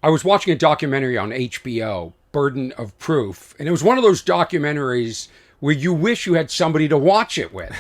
I was watching a documentary on HBO, Burden of Proof, and it was one of those documentaries where you wish you had somebody to watch it with.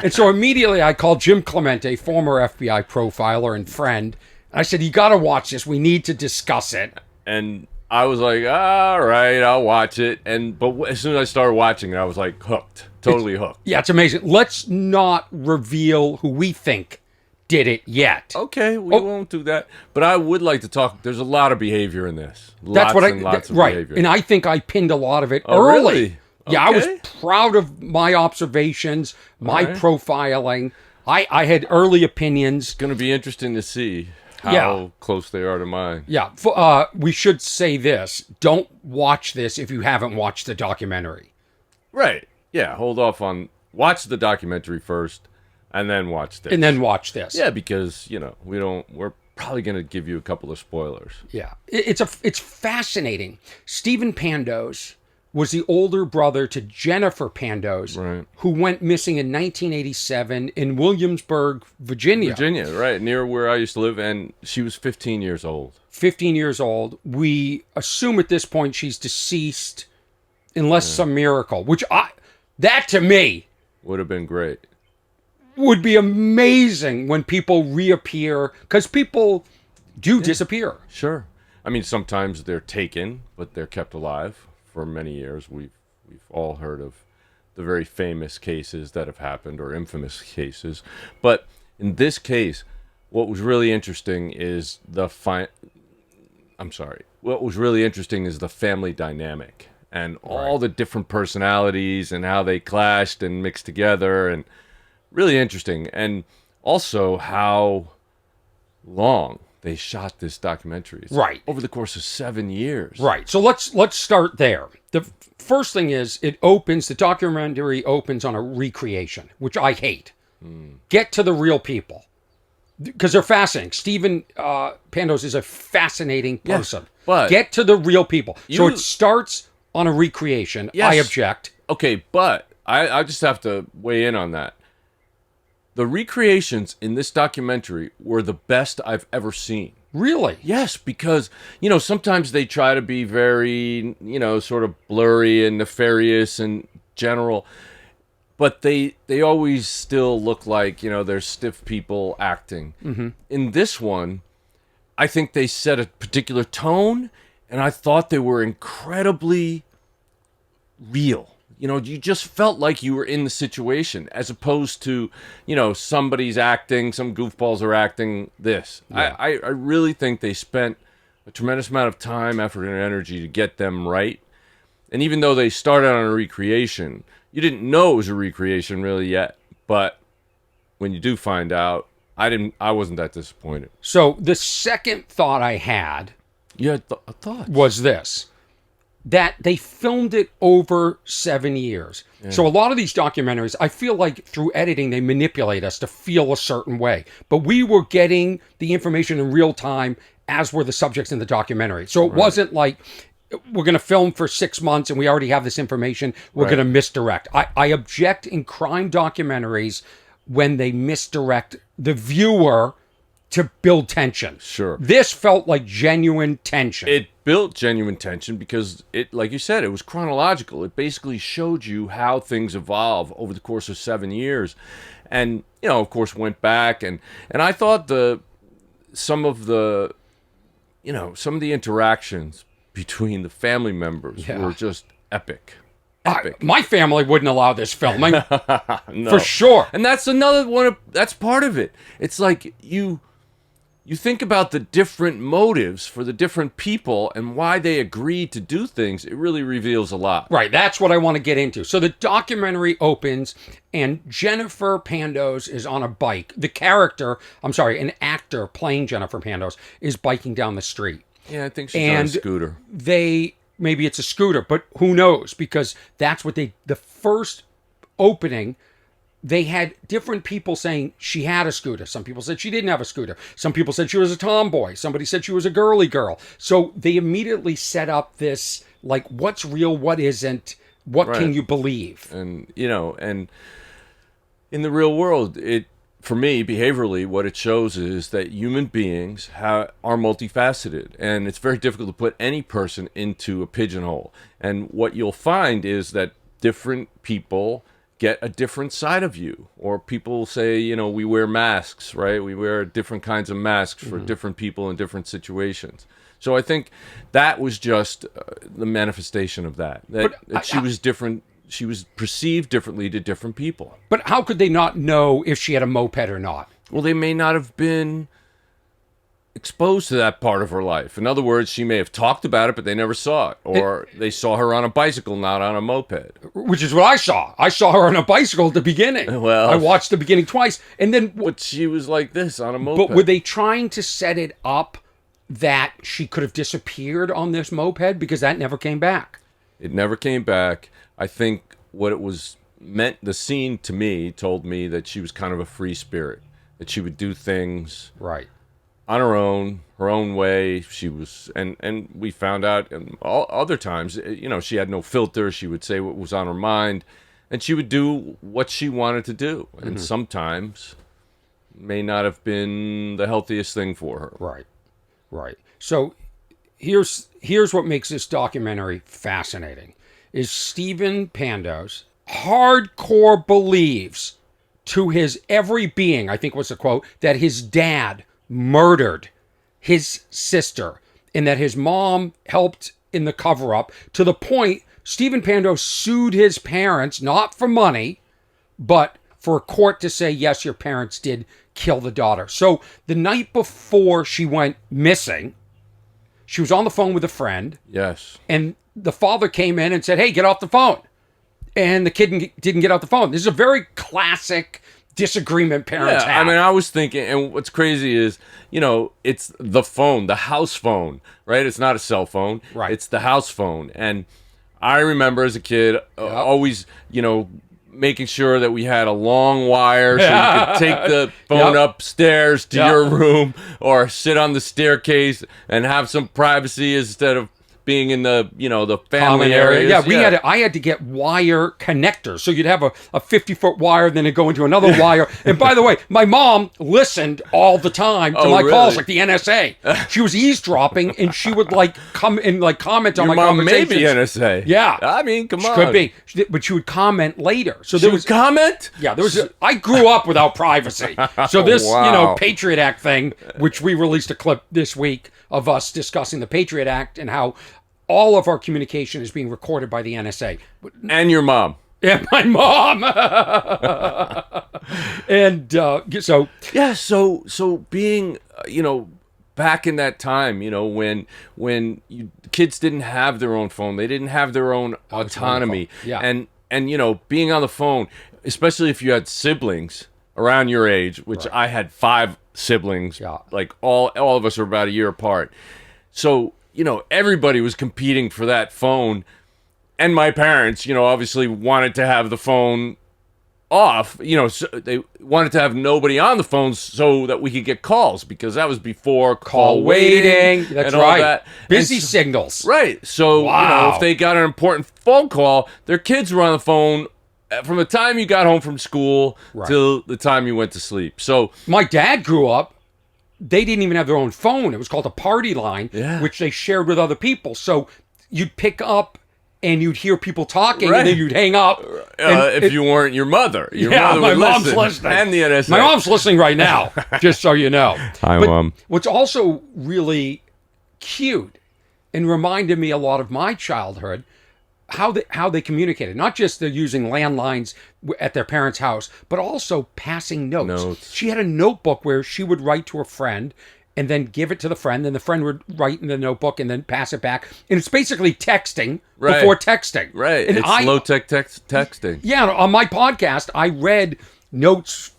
And so immediately I called Jim Clemente, former FBI profiler and friend, and I said, you got to watch this. We need to discuss it. And I was like, all right, I'll watch it. But as soon as I started watching it, I was like hooked, totally hooked. Yeah, it's amazing. Let's not reveal who we think did it yet. Okay, we won't do that. But I would like to talk. There's a lot of behavior in this. That's Lots and lots of right. behavior. And I think I pinned a lot of it Oh, early. really? Yeah, I was Okay. proud of my observations, my right. profiling. I had early opinions. It's going to be interesting to see how Yeah. close they are to mine. Yeah, we should say this. Don't watch this if you haven't watched the documentary. Right. Yeah, hold off on... Watch the documentary first, and then watch this. And then watch this. Yeah, because, we're probably going to give you a couple of spoilers. Yeah. It's fascinating. Stephen Pandos was the older brother to Jennifer Pandos, Right. who went missing in 1987 in Williamsburg, Virginia. Virginia, right, near where I used to live, and she was 15 years old. 15 years old. We assume at this point she's deceased unless some miracle, that to me Would have been great. would be amazing when people reappear, because people do disappear. Sure. I mean, sometimes they're taken, but they're kept alive for many years. We've all heard of the very famous cases that have happened, or infamous cases. But in this case, what was really interesting is What was really interesting is the family dynamic and all the different personalities and how they clashed and mixed together, and really interesting. And also how long they shot this documentary. It's Right. over the course of 7 years. Right. So let's start there. The first thing is the documentary opens on a recreation, which I hate. Get to the real people, because they're fascinating. Stephen Pandos is a fascinating person. but get to the real people. So You- it starts on a recreation. Yes. I object. Okay, but I just have to weigh in on that. The recreations in this documentary were the best I've ever seen. Really? Yes, because, sometimes they try to be very, sort of blurry and nefarious and general, but they always still look like, they're stiff people acting. Mm-hmm. In this one, I think they set a particular tone, and I thought they were incredibly real. You just felt like you were in the situation, as opposed to, somebody's acting, some goofballs are acting this. Yeah. I really think they spent a tremendous amount of time, effort, and energy to get them right. And even though they started on a recreation, you didn't know it was a recreation really yet. But when you do find out, I wasn't that disappointed. So the second thought I had You had a thought. was this: that they filmed it over 7 years. Yeah. So a lot of these documentaries, I feel like through editing, they manipulate us to feel a certain way. But we were getting the information in real time, as were the subjects in the documentary. So it wasn't like we're going to film for 6 months and we already have this information. We're going to misdirect. I object in crime documentaries when they misdirect the viewer to build tension. Sure. This felt like genuine tension. It built genuine tension because it, like you said, it was chronological. It basically showed you how things evolve over the course of 7 years. And, of course, went back and I thought some of the interactions between the family members were just epic. Epic. My family wouldn't allow this filming. No. For sure. And that's another one that's part of it. It's like you think about the different motives for the different people and why they agreed to do things. It really reveals a lot. Right, that's what I want to get into. So the documentary opens and Jennifer Pandos is on a bike. An actor playing Jennifer Pandos is biking down the street. Yeah, I think she's on a scooter. Maybe it's a scooter, but who knows? Because that's what the first opening, they had different people saying she had a scooter. Some people said she didn't have a scooter. Some people said she was a tomboy. Somebody said she was a girly girl. So they immediately set up this, like, what's real, what isn't, what can you believe? And, and in the real world, it for me, behaviorally, what it shows is that human beings are multifaceted, and it's very difficult to put any person into a pigeonhole. And what you'll find is that different people get a different side of you. Or people say, you know, we wear masks, right? We wear different kinds of masks for different people in different situations. So I think that was just the manifestation of that. That she was different. She was perceived differently to different people. But how could they not know if she had a moped or not? Well, they may not have been exposed to that part of her life. In other words, she may have talked about it, but they never saw it. Or they saw her on a bicycle, not on a moped. Which is what I saw. I saw her on a bicycle at the beginning. Well, I watched the beginning twice. And then... But she was like this on a moped. But were they trying to set it up that she could have disappeared on this moped? Because that never came back. It never came back. I think what it was meant, the scene to me told me that she was kind of a free spirit, that she would do things right on her own way. She was, and we found out all other times, you know, she had no filter. She would say what was on her mind, and she would do what she wanted to do. And sometimes may not have been the healthiest thing for her. Right. So here's what makes this documentary fascinating. Is Stephen Pandos hardcore believes to his every being, I think was the quote, that his dad murdered his sister and that his mom helped in the cover-up, to the point Stephen Pandos sued his parents, not for money, but for a court to say, yes, your parents did kill the daughter. So the night before she went missing, she was on the phone with a friend. Yes. And the father came in and said, hey, get off the phone. And the kid didn't get off the phone. This is a very classic disagreement parents have. I mean, I was thinking, and what's crazy is, you know, it's the phone, the house phone, right? It's not a cell phone. Right. It's the house phone. And I remember as a kid always, you know, making sure that we had a long wire so you could take the phone upstairs to your room or sit on the staircase and have some privacy instead of being in the, you know, the family areas. Yeah, I had to get wire connectors. So you'd have a 50-foot wire, then it'd go into another wire. And by the way, my mom listened all the time to my calls, like the NSA. She was eavesdropping, and she would like come and like comment on my conversations. Maybe NSA. Yeah. I mean, come on. Could be. But she would comment later. So there was comment? Yeah, there was I grew up without privacy. So this, you know, Patriot Act thing, which we released a clip this week of us discussing the Patriot Act and how all of our communication is being recorded by the NSA. And your mom. Yeah, my mom. And so... Yeah, so being, you know, back in that time, you know, when kids didn't have their own phone, they didn't have their own autonomy. Yeah. And, you know, being on the phone, especially if you had siblings around your age, which I had 5 siblings, like all of us are about a year apart. So, you know, everybody was competing for that phone. And my parents, you know, obviously wanted to have the phone off. You know, so they wanted to have nobody on the phone so that we could get calls, because that was before call waiting. That's and right. All that. Busy signals. Right. So, you know, if they got an important phone call, their kids were on the phone from the time you got home from school till the time you went to sleep. So my dad grew up, they didn't even have their own phone. It was called a party line, which they shared with other people. So you'd pick up and you'd hear people talking, and then you'd hang up. If you weren't your mother. Your mother my would mom's listen. listening. And the NSA. My mom's listening right now, just so you know. Hi, but Mom. What's also really cute and reminded me a lot of my childhood, how they communicated. Not just they're using landlines at their parents' house, but also passing notes. She had a notebook where she would write to a friend and then give it to the friend, and the friend would write in the notebook and then pass it back. And it's basically texting before texting. Right. And it's low-tech texting. Yeah, on my podcast, I read notes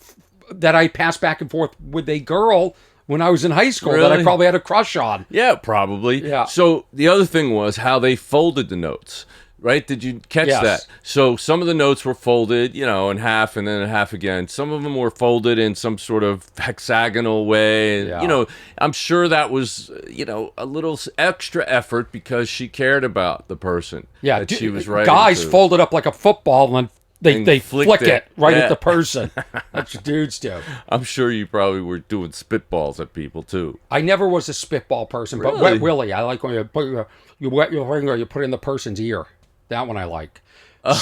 that I passed back and forth with a girl when I was in high school that I probably had a crush on. Yeah, probably. Yeah. So the other thing was how they folded the notes. Right? Did you catch that? So some of the notes were folded, you know, in half and then in half again. Some of them were folded in some sort of hexagonal way. And, you know, I'm sure that was, you know, a little extra effort because she cared about the person that she was writing Guys to. folded up like a football and They flick flicked it right Yeah. at the person. That's what dudes do. I'm sure you probably were doing spitballs at people too. I never was a spitball person, but Really? Wet Willie, I like when you wet your finger, you put it in the person's ear. That one I like.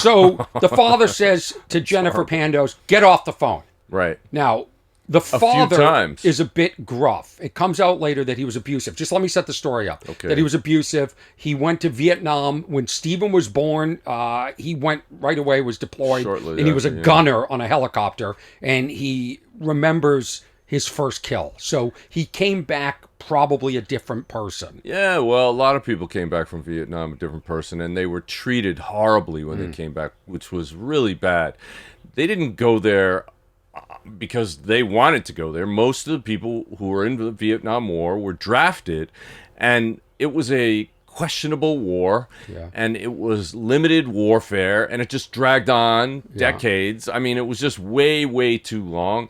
So the father says to Jennifer Pandos, "Get off the phone." Right. Now, the few father times. is a bit gruff. It comes out later that he was abusive. Just let me set the story up. Okay. That he was abusive. He went to Vietnam when Stephen was born. He went right away, was deployed, Shortly and he was a after, yeah. gunner on a helicopter. And he remembers his first kill. So he came back probably a different person. Yeah, well, a lot of people came back from Vietnam a different person, and they were treated horribly when they came back, which was really bad. They didn't go there because they wanted to go there. Most of the people who were in the Vietnam War were drafted, and it was a questionable war, Yeah. and it was limited warfare, and it just dragged on decades. I mean, it was just way, way too long,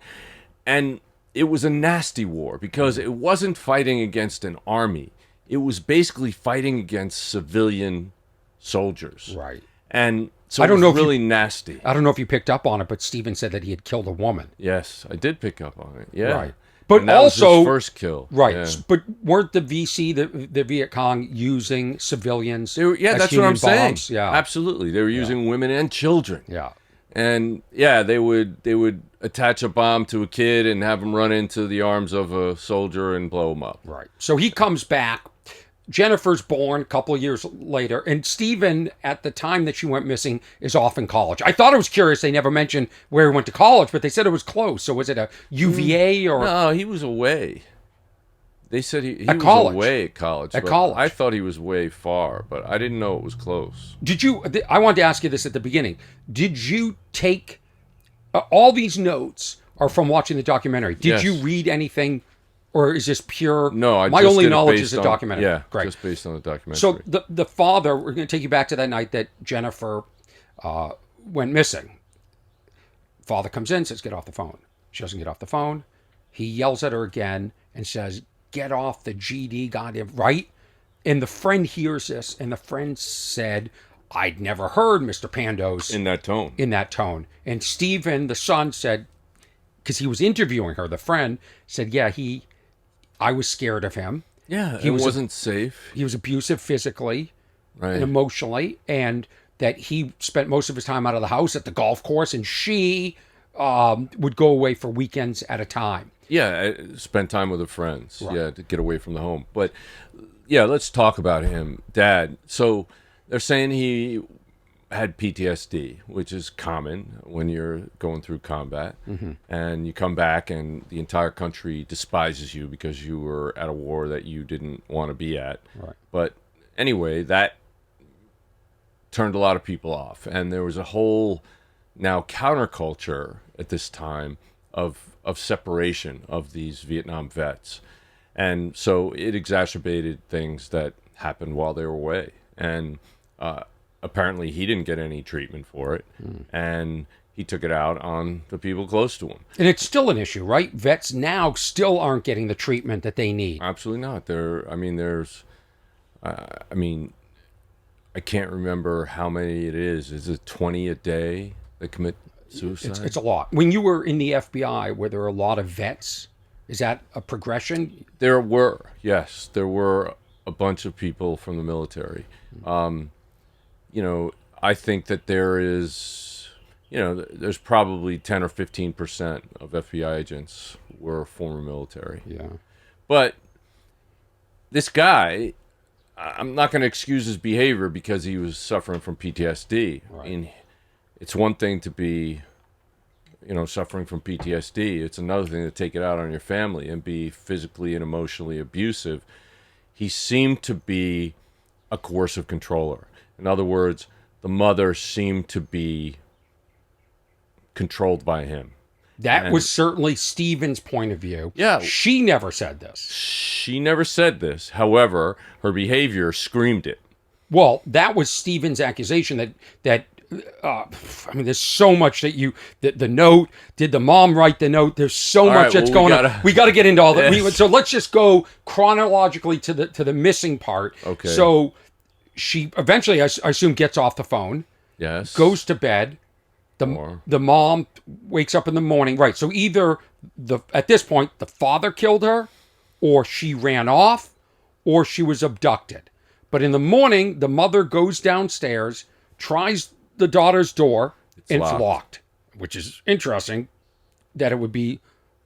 and it was a nasty war because it wasn't fighting against an army. It was basically fighting against civilian soldiers. Right. And so I don't it know was if you- really nasty. I don't know if you picked up on it, but Stephen said that he had killed a woman. Yes, I did pick up on it. Yeah. Right. But And that was also- his first kill. Right. Yeah. But weren't the VC, the Viet Cong, using civilians? They were, yeah, as that's what I'm human bombs? saying. Yeah. Absolutely. They were using women and children. Yeah. And yeah, they would attach a bomb to a kid and have him run into the arms of a soldier and blow him up. Right. So he comes back. Jennifer's born a couple of years later, and Stephen, at the time that she went missing, is off in college. I thought it was curious they never mentioned where he went to college, but they said it was close. So was it a UVA or? No, he was away. They said he At was college. away at college. At but college. I thought he was way far, but I didn't know it was close. Did you? I wanted to ask you this at the beginning. Did you take all these notes? Are from watching the documentary. Did Yes. you read anything, or is this pure? No, I my just only did it knowledge based is the on- documentary. Yeah, Great. just based on the documentary. So the father, we're going to take you back to that night that Jennifer went missing. Father comes in, says, "Get off the phone." She doesn't get off the phone. He yells at her again and says, "Get off the GD, goddamn right." And the friend hears this, and the friend said, "I'd never heard Mr. Pandos in that tone. in that tone." And Stephen, the son, said, because he was interviewing her, the friend said, "Yeah, I was scared of him. Yeah, he it was wasn't safe. He was abusive physically Right. and emotionally, and that he spent most of his time out of the house at the golf course, and she would go away for weekends at a time." Yeah, I spent time with her friends. Right. Yeah, to get away from the home. But yeah, let's talk about him, Dad. So they're saying he had PTSD, which is common when you're going through combat, and you come back and the entire country despises you because you were at a war that you didn't want to be at. Right. But anyway, that turned a lot of people off, and there was a whole now counterculture at this time of separation of these Vietnam vets, and so it exacerbated things that happened while they were away, and apparently he didn't get any treatment for it, and he took it out on the people close to him. And it's still an issue, right? Vets now still aren't getting the treatment that they need. Absolutely not. I can't remember how many it is. Is it 20 a day that commit suicide? It's a lot. When you were in the FBI, were there a lot of vets? Is that a progression? There were, yes. There were a bunch of people from the military. I think that there is, there's probably 10 or 15% of FBI agents were former military. Yeah. But this guy, I'm not going to excuse his behavior because he was suffering from PTSD. Right. I mean, it's one thing to be, suffering from PTSD. It's another thing to take it out on your family and be physically and emotionally abusive. He seemed to be a coercive controller. In other words, the mother seemed to be controlled by him. That was certainly Stephen's point of view. Yeah. She never said this. She never said this. However, her behavior screamed it. Well, that was Stephen's accusation that there's so much that the note, did the mom write the note? There's so much that's going on. We got to get into all that. Yes. So let's just go chronologically to the missing part. Okay. So she eventually, I assume, gets off the phone, Yes. goes to bed, The mom wakes up in the morning, right? So either at this point the father killed her, or she ran off, or she was abducted. But in the morning, the mother goes downstairs, tries the daughter's door, and it's locked, which is interesting that it would be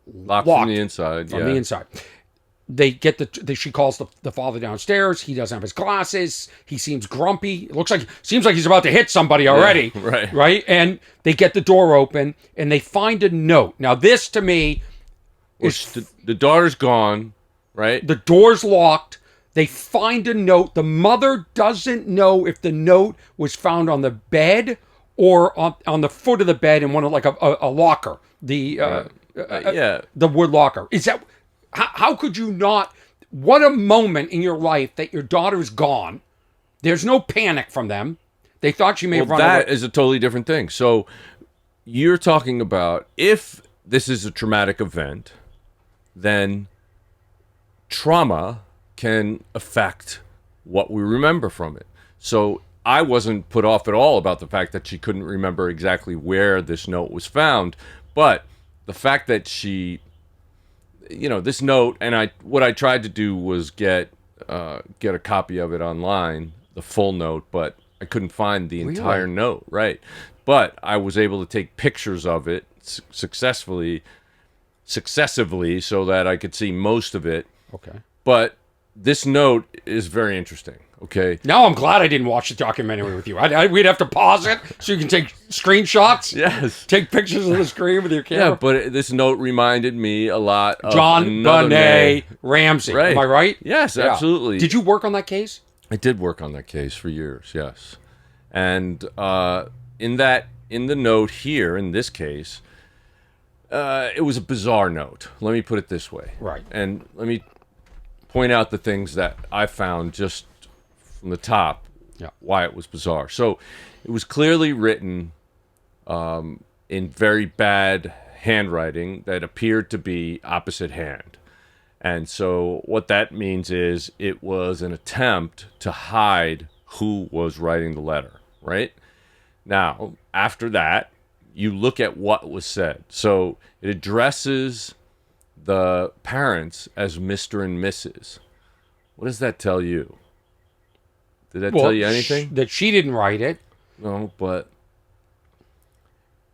locked from the inside. From the inside. They get she calls the father downstairs. He doesn't have his glasses. He seems grumpy. It seems like he's about to hit somebody already. Yeah, right. Right? And they get the door open and they find a note. Now this to me is the daughter's gone, right? The door's locked. They find a note. The mother doesn't know if the note was found on the bed or on the foot of the bed in one of like a locker. The wood locker. Is that how could you not? What a moment in your life that your daughter is gone. There's no panic from them. They thought she may have run away. That is a totally different thing. So you're talking about if this is a traumatic event, then trauma can affect what we remember from it. So I wasn't put off at all about the fact that she couldn't remember exactly where this note was found, but the fact that she, this note, and what I tried to do was get a copy of it online, the full note, but I couldn't find the entire note, right? But I was able to take pictures of it successively, so that I could see most of it. Okay. But this note is very interesting. Okay. Now I'm glad I didn't watch the documentary with you. We'd have to pause it so you can take screenshots. Yes. Take pictures of the screen with your camera. Yeah, but this note reminded me a lot of John Benet Ramsey. Right. Am I right? Yes, absolutely. Did you work on that case? I did work on that case for years, yes. And in the note here, in this case, it was a bizarre note. Let me put it this way. Right. And let me point out the things that I found just from the top, why it was bizarre. So it was clearly written in very bad handwriting that appeared to be opposite hand. And so what that means is it was an attempt to hide who was writing the letter, right? Now, after that, you look at what was said. So it addresses the parents as Mr. and Mrs. What does that tell you? Did that tell you anything? That she didn't write it. No, but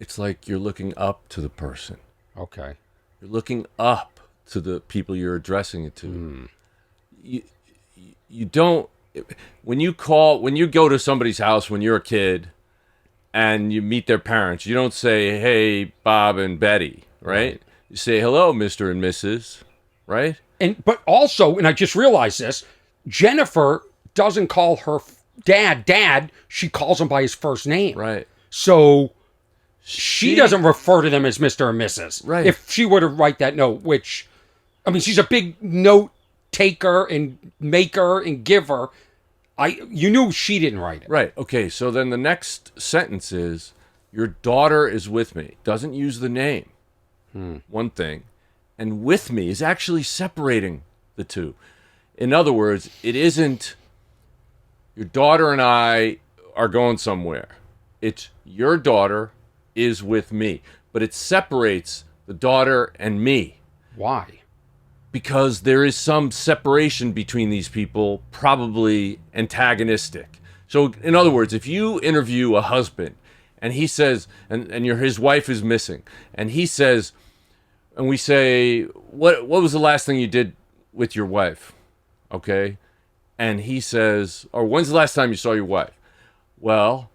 it's like you're looking up to the person. Okay. You're looking up to the people you're addressing it to. You don't, when you go to somebody's house when you're a kid and you meet their parents, you don't say, hey, Bob and Betty, right? You say, hello, Mr. and Mrs., right? But also, and I just realized this, Jennifer doesn't call her dad. She calls him by his first name. Right. So she doesn't refer to them as Mr. and Mrs. Right. If she were to write that note, which, I mean, she's a big note taker and maker and giver. You knew she didn't write it. Right. Okay. So then the next sentence is, your daughter is with me. Doesn't use the name. One thing. And with me is actually separating the two. In other words, it isn't your daughter and I are going somewhere. It's your daughter is with me. But it separates the daughter and me. Why? Because there is some separation between these people, probably antagonistic. So, in other words, if you interview a husband and he says, and his wife is missing, and he says, and we say, what was the last thing you did with your wife? Okay. And he says, or when's the last time you saw your wife? Well,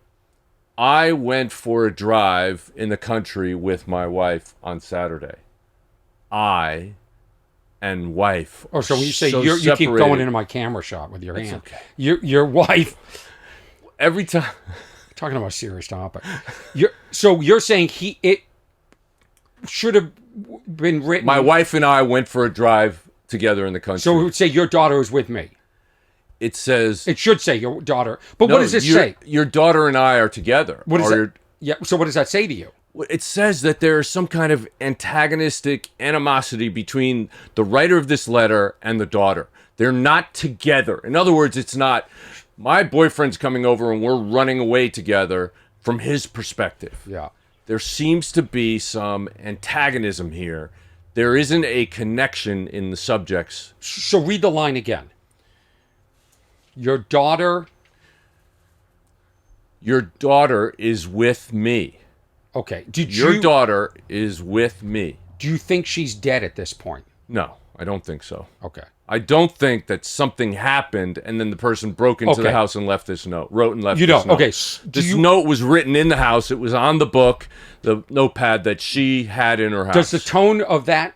I went for a drive in the country with my wife on Saturday. I and wife. Oh, so when you say you keep going into my camera shot with your hand. Okay. Your wife. Every time. Talking about a serious topic. You're saying it should have been written. My wife and I went for a drive together in the country. So it would say your daughter is with me. It says. It should say your daughter. But No, what does this say? Your daughter and I are together. What is that? Yeah. So what does that say to you? It says that there is some kind of antagonistic animosity between the writer of this letter and the daughter. They're not together. In other words, it's not my boyfriend's coming over and we're running away together from his perspective. Yeah. there seems to be some antagonism here. There isn't a connection in the subjects. So read the line again. Your daughter is with me. Okay. Your daughter is with me. Do you think she's dead at this point? No, I don't think so. Okay. I don't think that something happened and then the person broke into the house and left this note, wrote and left this note. Okay. This note was written in the house. It was on the book, the notepad that she had in her house. Does the tone of that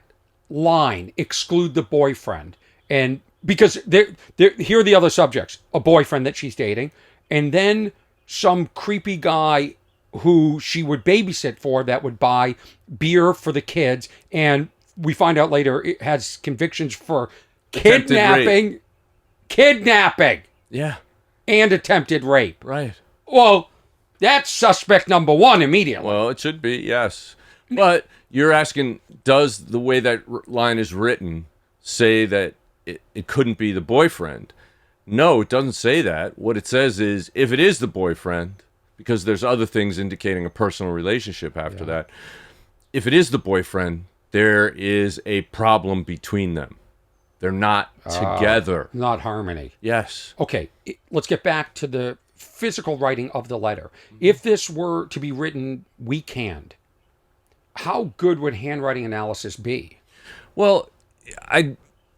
line exclude the boyfriend? And because here are the other subjects: a boyfriend that she's dating, and then some creepy guy who she would babysit for that would buy beer for the kids, and we find out later it has convictions for kidnapping, Yeah. and attempted rape. Right. Well, that's suspect number one immediately. Well, it should be, yes. But you're asking, does the way that line is written say that it couldn't be the boyfriend? No, it doesn't say that. What it says is, if it is the boyfriend, because there's other things indicating a personal relationship after that, if it is the boyfriend, there is a problem between them. They're not together. Not harmony. Yes. Okay, let's get back to the physical writing of the letter. If this were to be written weekhand, how good would handwriting analysis be? Well, I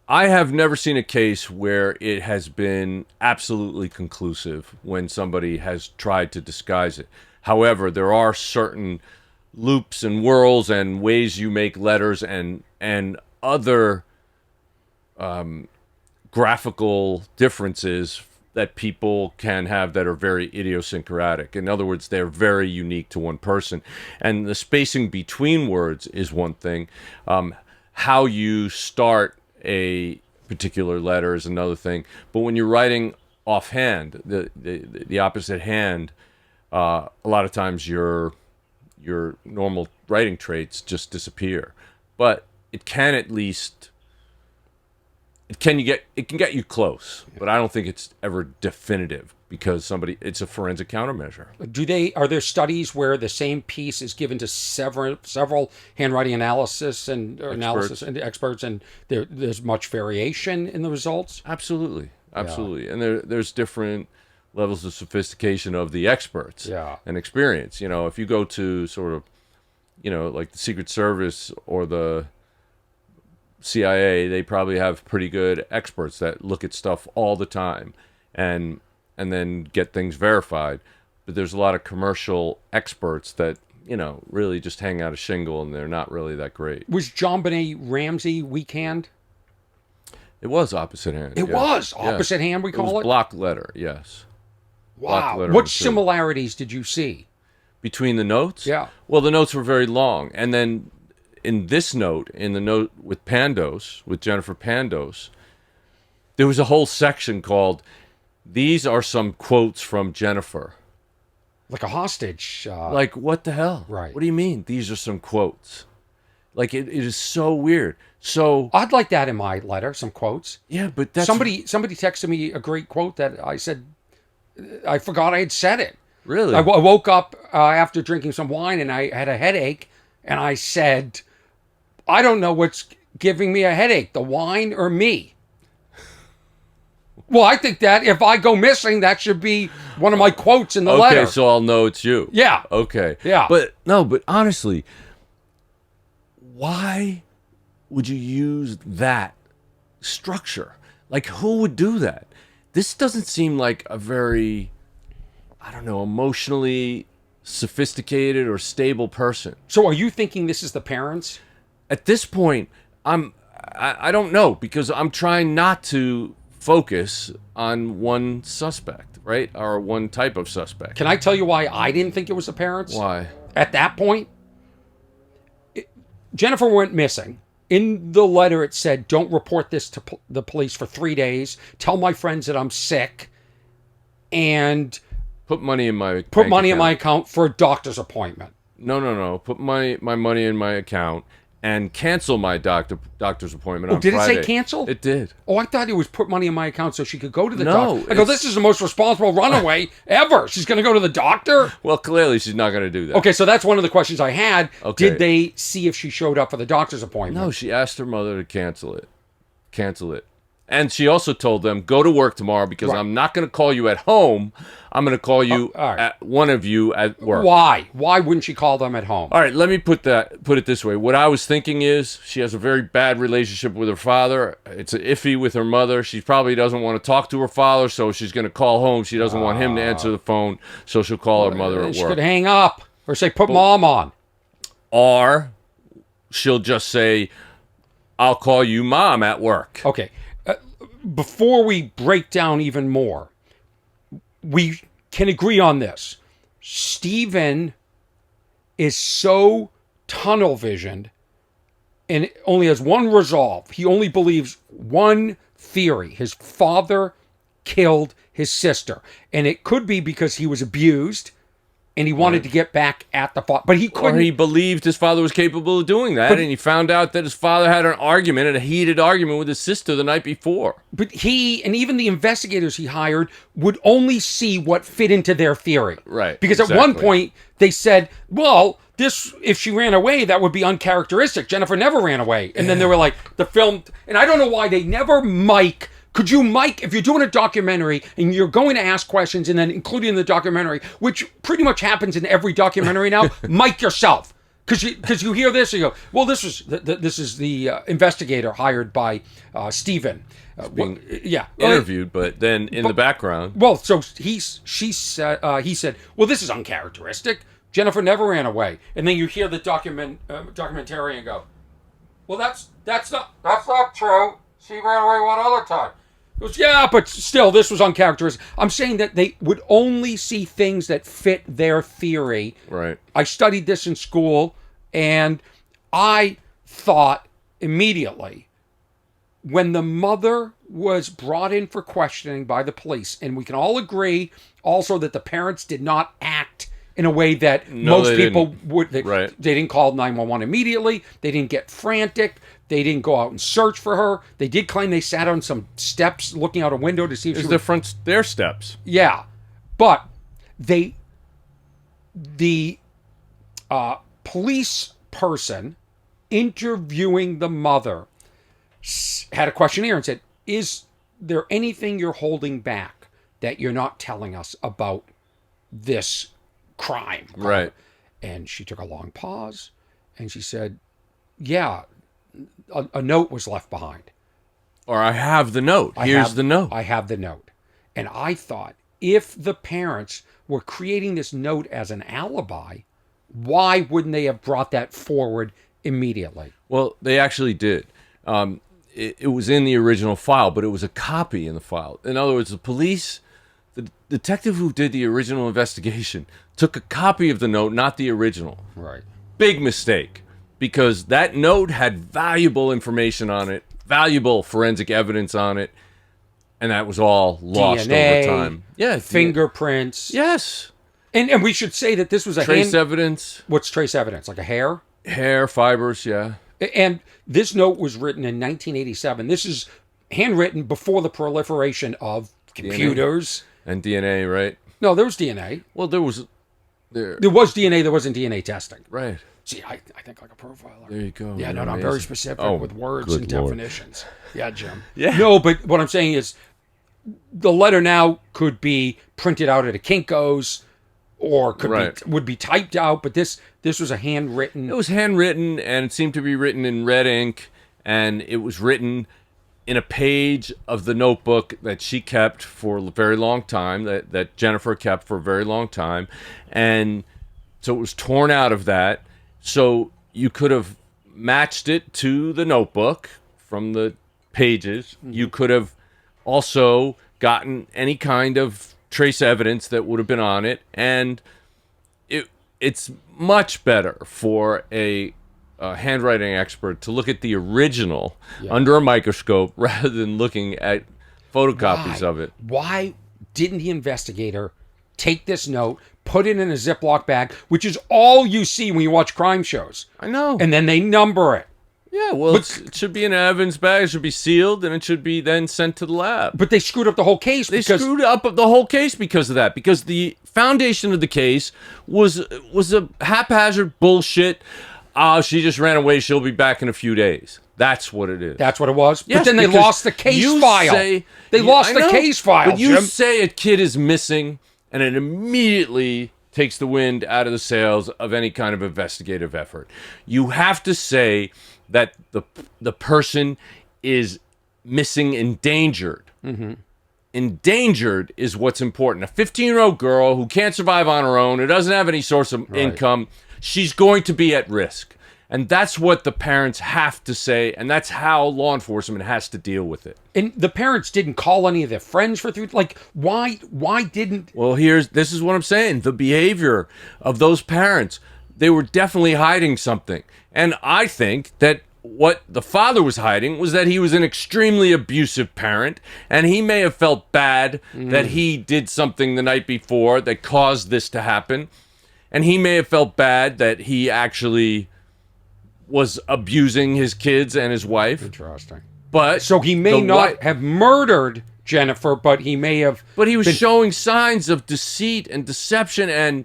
have never seen a case where it has been absolutely conclusive when somebody has tried to disguise it. However, there are certain loops and whirls and ways you make letters and other graphical differences that people can have that are very idiosyncratic. In other words, they're very unique to one person. And the spacing between words is one thing. How you start a particular letter is another thing. But when you're writing offhand, the opposite hand, a lot of times your normal writing traits just disappear. But it can at least it can get you close, but I don't think it's ever definitive because it's a forensic countermeasure. Are there studies where the same piece is given to several handwriting analysis and experts, and there's much variation in the results? Absolutely. And there's different levels of sophistication of the experts and experience. You know, if you go to sort of, like the Secret Service or the CIA, they probably have pretty good experts that look at stuff all the time and then get things verified. But there's a lot of commercial experts that, really just hang out a shingle and they're not really that great. Was John Benet Ramsey weekhand? It was opposite hand. It was opposite hand, we call it? Block letter, yes. Wow. What similarities did you see? Between the notes? Yeah. Well, the notes were very long. And then in the note with Jennifer Pandos, there was a whole section called, "These are some quotes from Jennifer." Like a hostage. Like, what the hell? Right. What do you mean, these are some quotes? Like, it is so weird. So I'd like that in my letter, some quotes. Yeah, but that's... Somebody texted me a great quote that I said, I forgot I had said it. Really? I woke up after drinking some wine and I had a headache, and I said, I don't know what's giving me a headache, the wine or me. Well, I think that if I go missing, that should be one of my quotes in the letter. Okay, so I'll know it's you. Yeah. Okay. Yeah. But honestly, why would you use that structure? Like, who would do that? This doesn't seem like a very, emotionally sophisticated or stable person. So are you thinking this is the parents? At this point, I don't know, because I'm trying not to focus on one suspect, right? Or one type of suspect. Can I tell you why I didn't think it was the parents? Why? At that point, Jennifer went missing. In the letter, it said, don't report this to the police for 3 days. Tell my friends that I'm sick. And put money in my in my account for a doctor's appointment. No. Put my money in my account and cancel my doctor's appointment on did Friday. it say cancel? It did. Oh, I thought it was put money in my account so she could go to the No, doctor. I go, this is the most responsible runaway ever. She's going to go to the doctor? Well, clearly she's not going to do that. Okay, so that's one of the questions I had. Okay. Did they see if she showed up for the doctor's appointment? No, she asked her mother to cancel it. And she also told them, go to work tomorrow because I'm not going to call you at home. I'm going to call you at one of you at work. Why? Why wouldn't she call them at home? All right, let me put it this way. What I was thinking is she has a very bad relationship with her father. It's iffy with her mother. She probably doesn't want to talk to her father, so she's going to call home. She doesn't want him to answer the phone, so she'll call her mother at She work. could hang up or say, put mom on. Or she'll just say, I'll call you mom at work. Okay. Before we break down even more, we can agree on this. Stephen is so tunnel visioned and only has one resolve. He only believes one theory. His father killed his sister. And it could be because he was abused and he wanted to get back at the father. But he couldn't. Or he believed his father was capable of doing that, and he found out that his father had a heated argument with his sister the night before. But he, and even the investigators he hired, would only see what fit into their theory. Right, Because at one point, they said, well, this, if she ran away, that would be uncharacteristic. Jennifer never ran away. And then they were like, the film, and I don't know why they never mic. Could you mic, if you're doing a documentary and you're going to ask questions and then including the documentary, which pretty much happens in every documentary now, mic yourself. Because you hear this and you go, well, this is the investigator hired by Stephen. Being interviewed, but then in the background. Well, so he said, well, this is uncharacteristic. Jennifer never ran away. And then you hear the documentarian go, well, that's not true. She ran away one other time. He goes, yeah, but still, this was uncharacteristic. I'm saying that they would only see things that fit their theory. Right. I studied this in school, and I thought immediately, when the mother was brought in for questioning by the police, and we can all agree also that the parents did not act in a way that most people would. They didn't call 911 immediately. They didn't get frantic. They didn't go out and search for her. They did claim they sat on some steps looking out a window to see if she was... their steps. Yeah. But the police person interviewing the mother had a questionnaire and said, is there anything you're holding back that you're not telling us about this crime? Right. And she took a long pause and she said, yeah, a note was left behind. Or I have the note. Here's the note. I have the note. And I thought, if the parents were creating this note as an alibi, why wouldn't they have brought that forward immediately? Well, they actually did. It was in the original file, but it was a copy in the file. In other words, the detective who did the original investigation took a copy of the note, not the original. Right. Big mistake, because that note had valuable information on it, valuable forensic evidence on it, and that was all lost DNA, over time. Yeah, fingerprints. Yes. And we should say that this was a trace evidence. What's trace evidence? Like a hair? Hair, fibers, yeah. And this note was written in 1987. This is handwritten before the proliferation of computers. And DNA, right? No, there was DNA. Well, there was DNA. There wasn't DNA testing. Right. See, I think like a profiler. There you go. Yeah, no, I'm very specific with words and definitions. Yeah, Jim. Yeah. No, but what I'm saying is the letter now could be printed out at a Kinko's or would be typed out, but this was a handwritten. It was handwritten, and it seemed to be written in red ink, and it was written in a page of the notebook that she kept for a very long time, that Jennifer kept for a very long time, and so it was torn out of that. So you could have matched it to the notebook from the pages. Mm-hmm. You could have also gotten any kind of trace evidence that would have been on it, and it's much better for a handwriting expert to look at the original under a microscope rather than looking at photocopies of it. Why didn't the investigator take this note, put it in a Ziploc bag, which is all you see when you watch crime shows. I know. And then they number it. Yeah, well, it should be in an Evans bag. It should be sealed, and it should be then sent to the lab. But they screwed up the whole case. They screwed up the whole case because of that. Because the foundation of the case was a haphazard bullshit. She just ran away. She'll be back in a few days. That's what it is. That's what it was. Yes, but then they lost the case file. They lost the case file. But you Jim. say a kid is missing, and it immediately takes the wind out of the sails of any kind of investigative effort. You have to say that the person is missing, endangered. Mm-hmm. Endangered is what's important. A 15-year-old girl who can't survive on her own, who doesn't have any source of income, she's going to be at risk. And that's what the parents have to say, and that's how law enforcement has to deal with it. And the parents didn't call any of their friends for why didn't... Well, this is what I'm saying. The behavior of those parents, they were definitely hiding something. And I think that what the father was hiding was that he was an extremely abusive parent, and he may have felt bad that he did something the night before that caused this to happen. And he may have felt bad that he actually was abusing his kids and his wife. Interesting. But so he may not have murdered Jennifer, but he may have... But he was showing signs of deceit and deception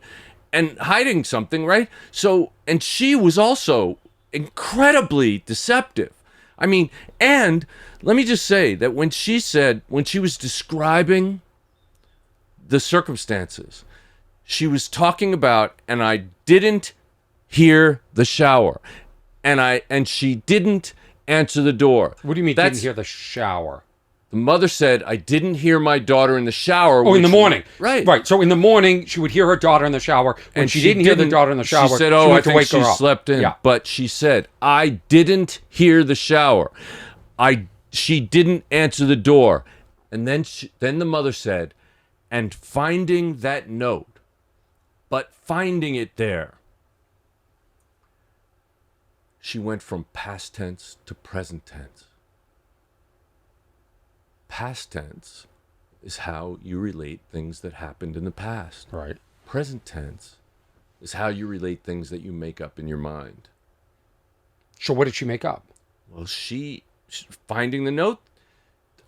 and hiding something, right? So, and she was also incredibly deceptive. I mean, and let me just say that when she was describing the circumstances, she was talking about, and I didn't hear the shower. And she didn't answer the door. What do you mean didn't hear the shower? The mother said, I didn't hear my daughter in the shower. Oh, in the morning. Right. Right. So in the morning, she would hear her daughter in the shower. When she didn't hear the daughter in the shower, she said, I think she her slept in. Yeah. But she said, I didn't hear the shower. She didn't answer the door. And then the mother said, and finding that note, but finding it there, she went from past tense to present tense. Past tense is how you relate things that happened in the past. Right. Present tense is how you relate things that you make up in your mind. So what did she make up? Well, she finding the note.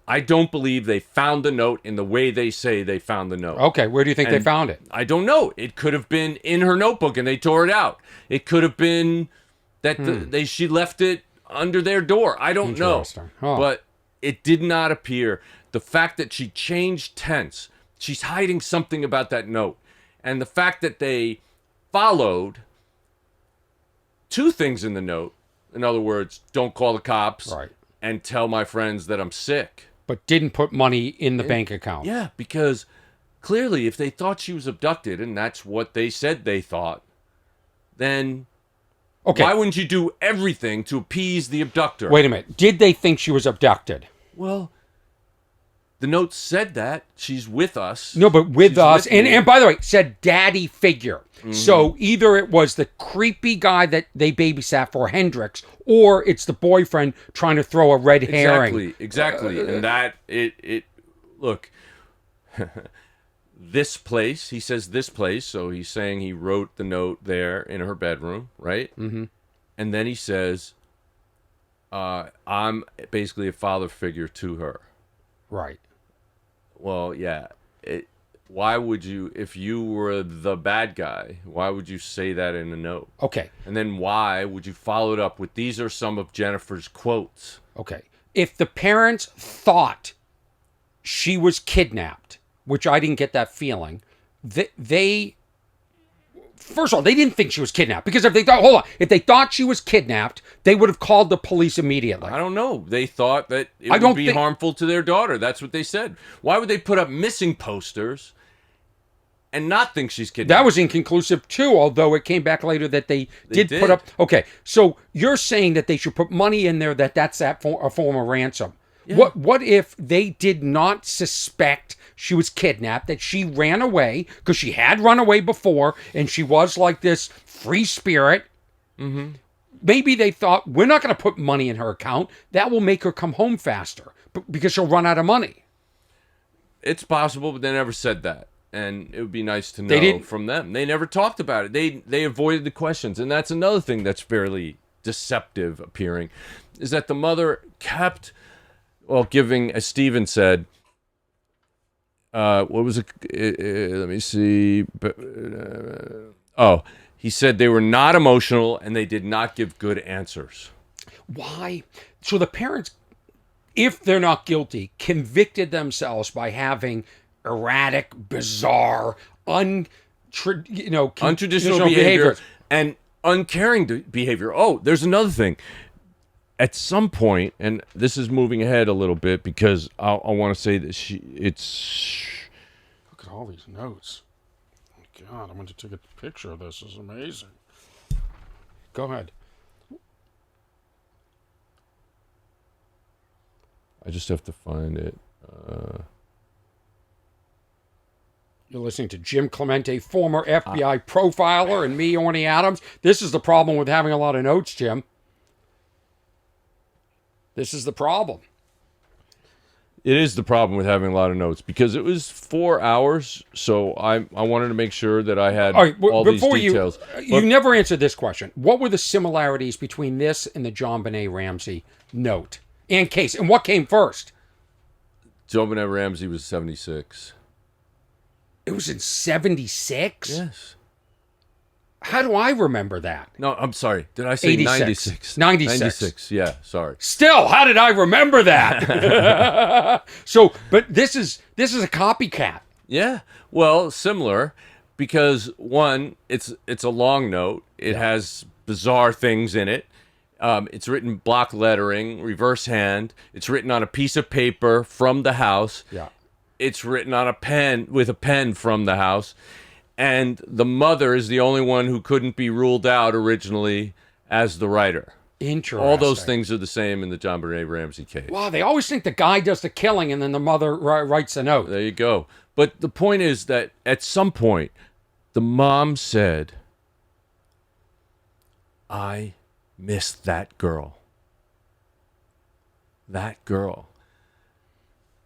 I don't believe they found the note in the way they say they found the note. Okay, where do you think they found it? I don't know. It could have been in her notebook and they tore it out. It could have been that she left it under their door. I don't know. Huh. But it did not appear. The fact that she changed tense, she's hiding something about that note. And the fact that they followed two things in the note, in other words, don't call the cops and tell my friends that I'm sick. But didn't put money in the bank account. Yeah, because clearly if they thought she was abducted, and that's what they said they thought, then... Okay. Why wouldn't you do everything to appease the abductor? Wait a minute. Did they think she was abducted? Well, the note said that. She's with us. No, but with us. And by the way, said daddy figure. Mm-hmm. So either it was the creepy guy that they babysat for, Hendrix, or it's the boyfriend trying to throw a red herring. Exactly. And that, look... This place, he says this place, so he's saying he wrote the note there in her bedroom, right? Mm-hmm. And then he says, I'm basically a father figure to her. Right. Well, yeah. Why would you, if you were the bad guy, why would you say that in a note? Okay. And then why would you follow it up with, these are some of Jennifer's quotes? Okay. If the parents thought she was kidnapped, which I didn't get that feeling, they first of all, they didn't think she was kidnapped, because if they thought she was kidnapped, they would have called the police immediately. I don't know. They thought that it would be harmful to their daughter. That's what they said. Why would they put up missing posters and not think she's kidnapped? That was inconclusive too, although it came back later that they did put up... Okay, so you're saying that they should put money in there, that's a form of ransom. Yeah. What if they did not suspect she was kidnapped, that she ran away, because she had run away before, and she was like this free spirit? Mm-hmm. Maybe they thought, we're not going to put money in her account. That will make her come home faster, because she'll run out of money. It's possible, but they never said that. and it would be nice to They know didn't- from them. They never talked about it. They avoided the questions, and that's another thing that's fairly deceptive appearing, is that the mother kept, giving, as Stephen said, what was it? Let me see. He said they were not emotional and they did not give good answers. Why? So the parents, if they're not guilty, convicted themselves by having erratic, bizarre, Untraditional behavior and uncaring behavior. Oh, there's another thing. At some point, and this is moving ahead a little bit because I want to say that Look at all these notes. Oh, God, I'm going to take a picture of this. This is amazing. Go ahead. I just have to find it. You're listening to Jim Clemente, former FBI profiler, and me, Orny Adams. This is the problem with having a lot of notes, Jim. This is the problem. It is the problem with having a lot of notes because it was 4 hours, so I wanted to make sure that I had all these details. You never answered this question. What were the similarities between this and the John Benet Ramsey note and case? And what came first? John Benet Ramsey was 76. It was in 76? Yes. How do I remember that? No, I'm sorry. Did I say 86. 96? 96. 96, yeah, sorry. Still, how did I remember that? But this is a copycat. Yeah, well, similar because one, it's a long note. It has bizarre things in it. It's written block lettering, reverse hand. It's written on a piece of paper from the house. Yeah. It's written on a pen with a pen from the house. And the mother is the only one who couldn't be ruled out originally as the writer. Interesting. All those things are the same in the John Benet Ramsey case. Wow, they always think the guy does the killing and then the mother writes a note. There you go. But the point is that at some point, the mom said, I miss that girl. That girl.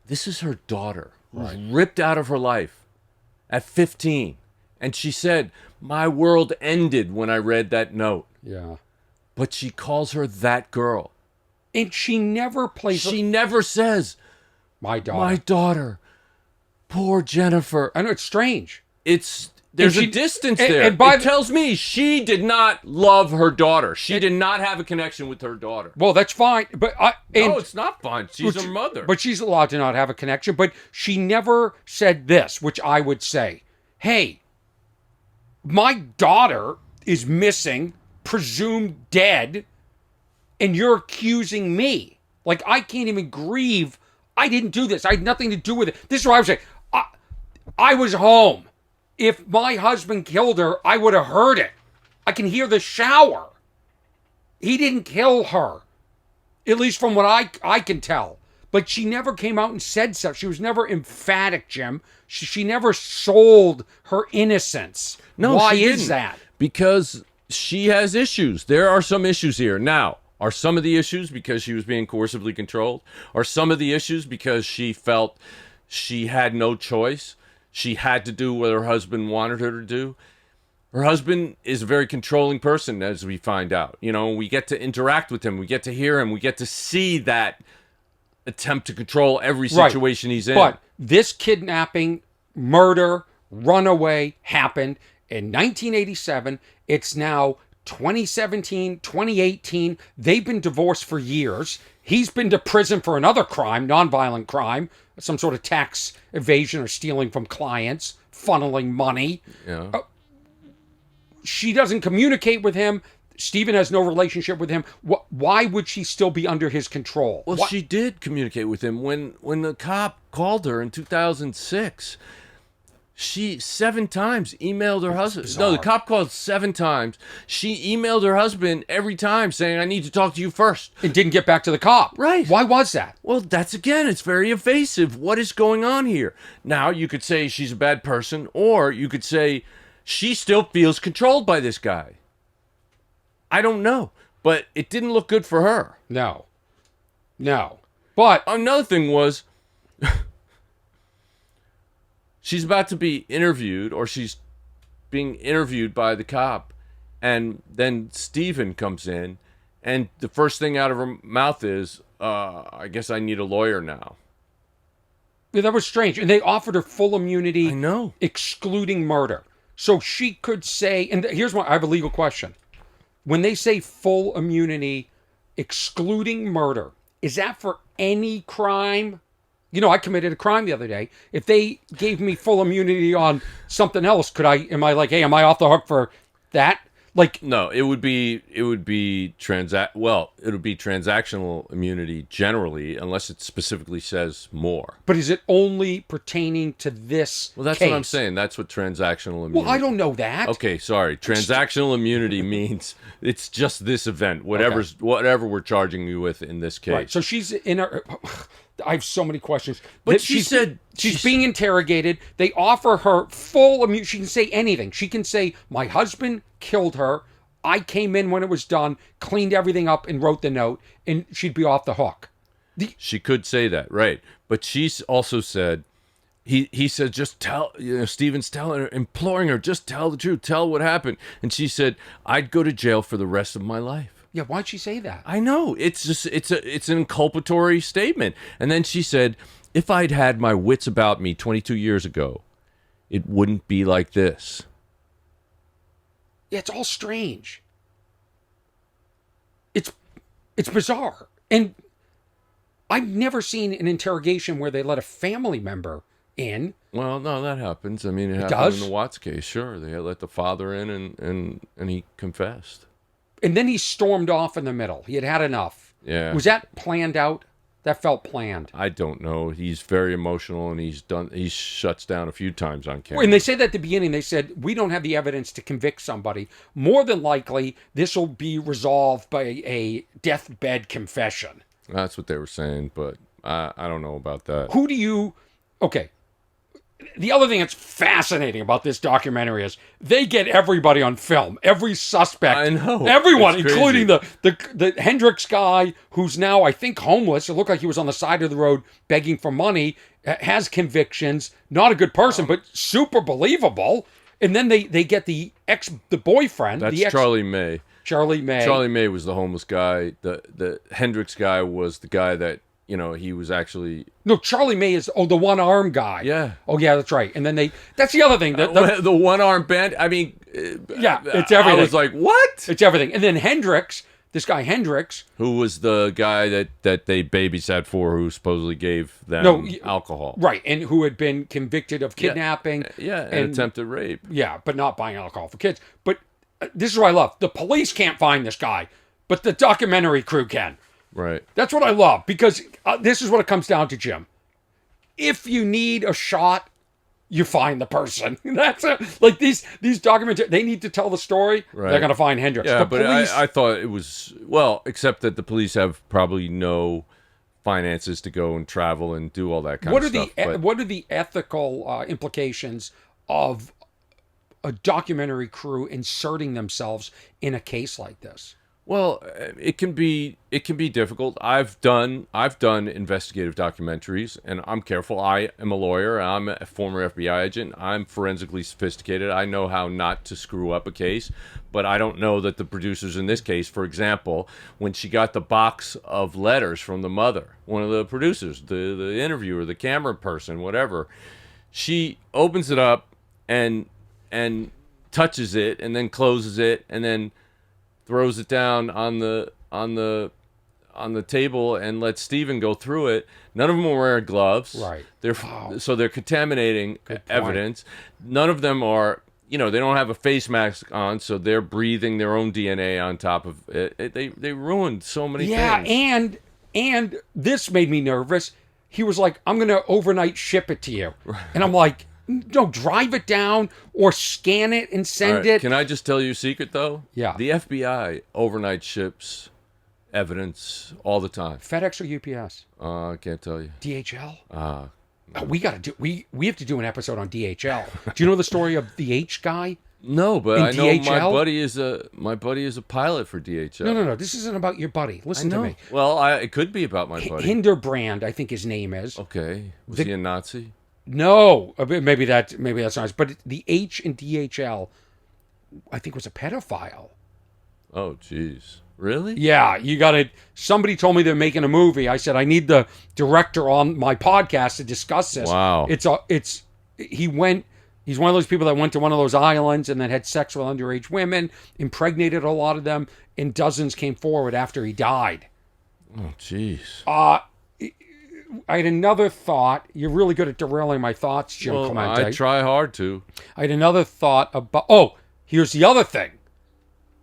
This is her daughter, who's ripped out of her life at 15. And she said, my world ended when I read that note. Yeah. But she calls her that girl. And she never plays... She never says, my daughter. my daughter. Poor Jennifer. I know, it's strange. There's a distance there. It tells me she did not love her daughter. She did not have a connection with her daughter. Well, that's fine. But no, it's not fine. She's her mother. But she's allowed to not have a connection. But she never said this, which I would say, hey, my daughter is missing, presumed dead, and you're accusing me. Like, I can't even grieve. I didn't do this. I had nothing to do with it. This is what I would say. I was home. If my husband killed her, I would have heard it. I can hear the shower. He didn't kill her. At least from what I can tell. But she never came out and said so. She was never emphatic, Jim. She never sold her innocence. No, why she is didn't. that? Because she has issues. There are some issues here. Now, are some of the issues because she was being coercively controlled? Are some of the issues because she felt she had no choice? She had to do what her husband wanted her to do? Her husband is a very controlling person, as we find out. You know, we get to interact with him. We get to hear him. We get to see that attempt to control every situation he's in. But this kidnapping, murder, runaway happened in 1987. It's now 2017, 2018. They've been divorced for years. He's been to prison for another crime, nonviolent crime, some sort of tax evasion or stealing from clients, funneling money. Yeah. She doesn't communicate with him. Stephen has no relationship with him. Why would she still be under his control? Well, she did communicate with him. When the cop called her in 2006, she 7 times emailed her husband. Bizarre. No, the cop called 7 times. She emailed her husband every time saying, I need to talk to you first. It didn't get back to the cop. Right. Why was that? Well, it's very evasive. What is going on here? Now, you could say she's a bad person, or you could say she still feels controlled by this guy. I don't know, but it didn't look good for her. No. But Another thing was, She's about to be interviewed, or she's being interviewed by the cop, and then Steven comes in, and the first thing out of her mouth is, I guess I need a lawyer now. Yeah, that was strange. And they offered her full immunity, I know. excluding murder. So she could say, and here's I have a legal question. When they say full immunity, excluding murder, is that for any crime? You know, I committed a crime the other day. If they gave me full immunity on something else, am I like, hey, am I off the hook for that? Like, No, it would be transactional immunity generally, unless it specifically says more. but is it only pertaining to this Well, that's case? what I'm saying. That's what transactional immunity. Well, I don't know that. Okay, sorry. Transactional immunity means it's just this event, whatever we're charging you with in this case. Right. So she's in her. I have so many questions. But she said she's being interrogated. They offer her full immunity. She can say anything. She can say, "My husband killed her. I came in when it was done, cleaned everything up, and wrote the note," and she'd be off the hook. She could say that, right? But she's also said, he said, just tell. Steven's telling her, imploring her, just tell the truth, tell what happened. And she said, "I'd go to jail for the rest of my life." Yeah, why'd she say that? I know. It's an inculpatory statement. And then she said, "If I'd had my wits about me 22 years ago, it wouldn't be like this." Yeah, it's all strange. It's bizarre. And I've never seen an interrogation where they let a family member in. Well, no, that happens. I mean, it happened does? in the Watts case. Sure, they let the father in, and he confessed. And then he stormed off in the middle. He had had enough. Yeah. Was that planned out? That felt planned. I don't know. He's very emotional, and he shuts down a few times on camera. And they said that at the beginning, they said, we don't have the evidence to convict somebody. More than likely, this will be resolved by a deathbed confession. That's what they were saying, but I don't know about that. Okay. The other thing that's fascinating about this documentary is they get everybody on film, every suspect. I know. Everyone, It's including crazy. the Hendricks guy, who's now, I think, homeless. It looked like he was on the side of the road begging for money, has convictions, not a good person, but super believable. And then they get the boyfriend. That's Charlie May. Charlie May. Charlie May was the homeless guy. The Hendricks guy was the guy that, he was actually... No, Charlie May is, the one-arm guy. Yeah. Oh, yeah, that's right. And then that's the other thing. The one-arm band, I mean... Yeah, it's everything. I was like, what? It's everything. And then Hendricks, this guy Hendricks... Who was the guy that they babysat for, who supposedly gave them alcohol. Right, and who had been convicted of kidnapping. Yeah, and attempted rape. Yeah, but not buying alcohol for kids. But this is what I love. The police can't find this guy, but the documentary crew can. Right. That's what I love, because this is what it comes down to, Jim. If you need a shot, you find the person. That's like these documentaries. They need to tell the story. Right. They're going to find Hendricks. Yeah, The but police, I thought it was, except that the police have probably no finances to go and travel and do all that kind of stuff. What are the ethical implications of a documentary crew inserting themselves in a case like this? Well, it can be difficult. I've done investigative documentaries, and I'm careful. I am a lawyer. I'm a former FBI agent. I'm forensically sophisticated. I know how not to screw up a case, but I don't know that the producers in this case, for example, when she got the box of letters from the mother, one of the producers, the interviewer, the camera person, whatever, she opens it up and touches it and then closes it and then throws it down on the table and lets Steven go through it. None of them are wearing gloves. Right. So they're contaminating evidence. None of them are, they don't have a face mask on, so they're breathing their own DNA on top of it. They ruined so many things. Yeah, and this made me nervous. He was like, "I'm going to overnight ship it to you." Right. And I'm like, no, drive it down or scan it and send it. Can I just tell you a secret, though? Yeah. The FBI overnight ships evidence all the time. FedEx or UPS? I can't tell you. DHL? We have to do an episode on DHL. Do you know the story of the H guy? No, but I know DHL? my buddy is a pilot for DHL. No. This isn't about your buddy. Listen to me. Well, it could be about my buddy. Hinderbrand, I think his name is. Okay. Was he a Nazi? No, maybe that's nice. But the H in DHL, I think, was a pedophile. Oh, jeez. Really? Yeah, you got to. Somebody told me they're making a movie. I said I need the director on my podcast to discuss this. Wow. He went. He's one of those people that went to one of those islands and then had sex with underage women, impregnated a lot of them, and dozens came forward after he died. Oh, jeez. I had another thought. You're really good at derailing my thoughts, Jim Clemente. I try hard to. I had another thought about. Oh, here's the other thing.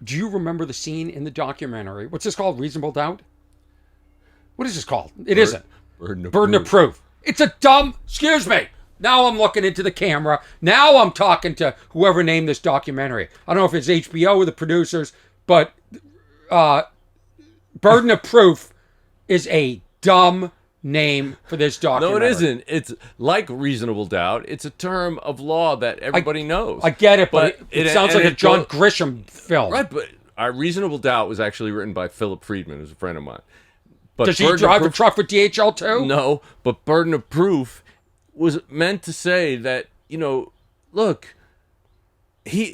Do you remember the scene in the documentary? What's this called? Reasonable Doubt? What is this called? It isn't. Burden of Proof. It's a dumb. Excuse me. Now I'm looking into the camera. Now I'm talking to whoever named this documentary. I don't know if it's HBO or the producers, but Burden of Proof is a dumb name for this documentary. No, it isn't. It's like Reasonable Doubt. It's a term of law that everybody knows. I get it, but it sounds like a John Grisham film. Right, but Reasonable Doubt was actually written by Philip Friedman, who's a friend of mine. But does he drive a truck for DHL too? No, but Burden of Proof was meant to say that, look,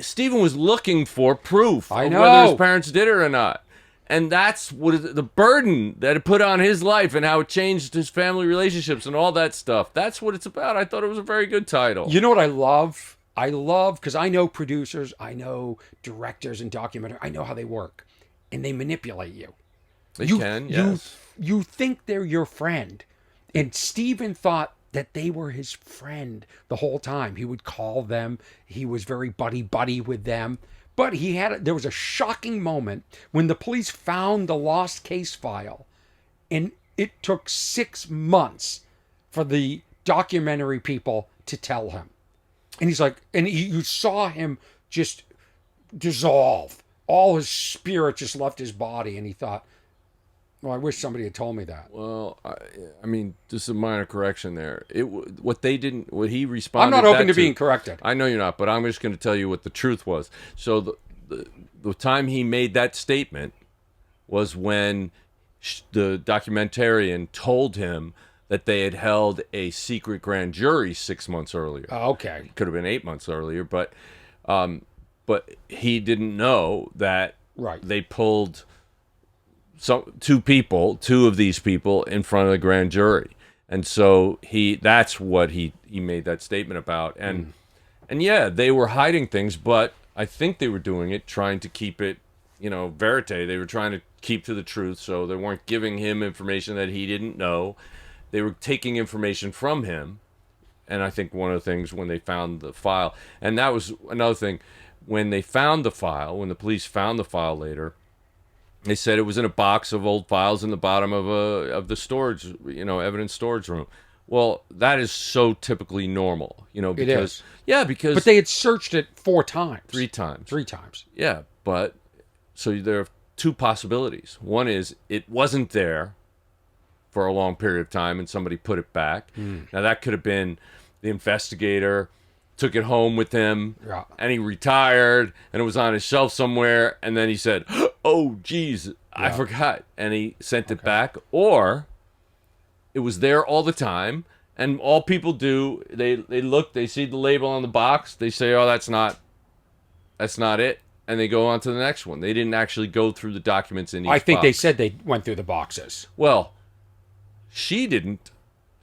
Stephen was looking for proof of whether his parents did it or not. And that's what the burden that it put on his life and how it changed his family relationships and all that stuff. That's what it's about. I thought it was a very good title. You know what I love? I love, because I know producers, I know directors and documentary, I know how they work. And they manipulate you. They can, yes. You think they're your friend. And Stephen thought that they were his friend the whole time. He would call them. He was very buddy-buddy with them. But there was a shocking moment when the police found the lost case file, and it took 6 months for the documentary people to tell him. And he's like, you saw him just dissolve. All his spirit just left his body, and he thought, well, I wish somebody had told me that. Well, I mean, just a minor correction there. What he responded. I'm not open to being corrected. I know you're not, but I'm just going to tell you what the truth was. So the time he made that statement was when the documentarian told him that they had held a secret grand jury 6 months earlier. Oh, okay. It could have been 8 months earlier, but he didn't know that they pulled two of these people in front of the grand jury. And so that's what he made that statement about. And yeah, they were hiding things, but I think they were doing it trying to keep it, verite. They were trying to keep to the truth, so they weren't giving him information that he didn't know. They were taking information from him. And I think one of the things when they found the file, and that was another thing, when they found the file, when the police found the file later, they said it was in a box of old files in the bottom of the storage, evidence storage room. Well, that is so typically normal, because it is. Yeah, because but they had searched it 4 times. 3 times. 3 times. Yeah, but so there are 2 possibilities. One is it wasn't there for a long period of time and somebody put it back. Now that could have been the investigator took it home with him, and he retired, and it was on his shelf somewhere, and then he said, oh, geez, I forgot, and he sent it back, or it was there all the time, and all people do, they look, they see the label on the box, they say, oh, that's not it, and they go on to the next one. They didn't actually go through the documents in each box. I think they said they went through the boxes. Well, she didn't.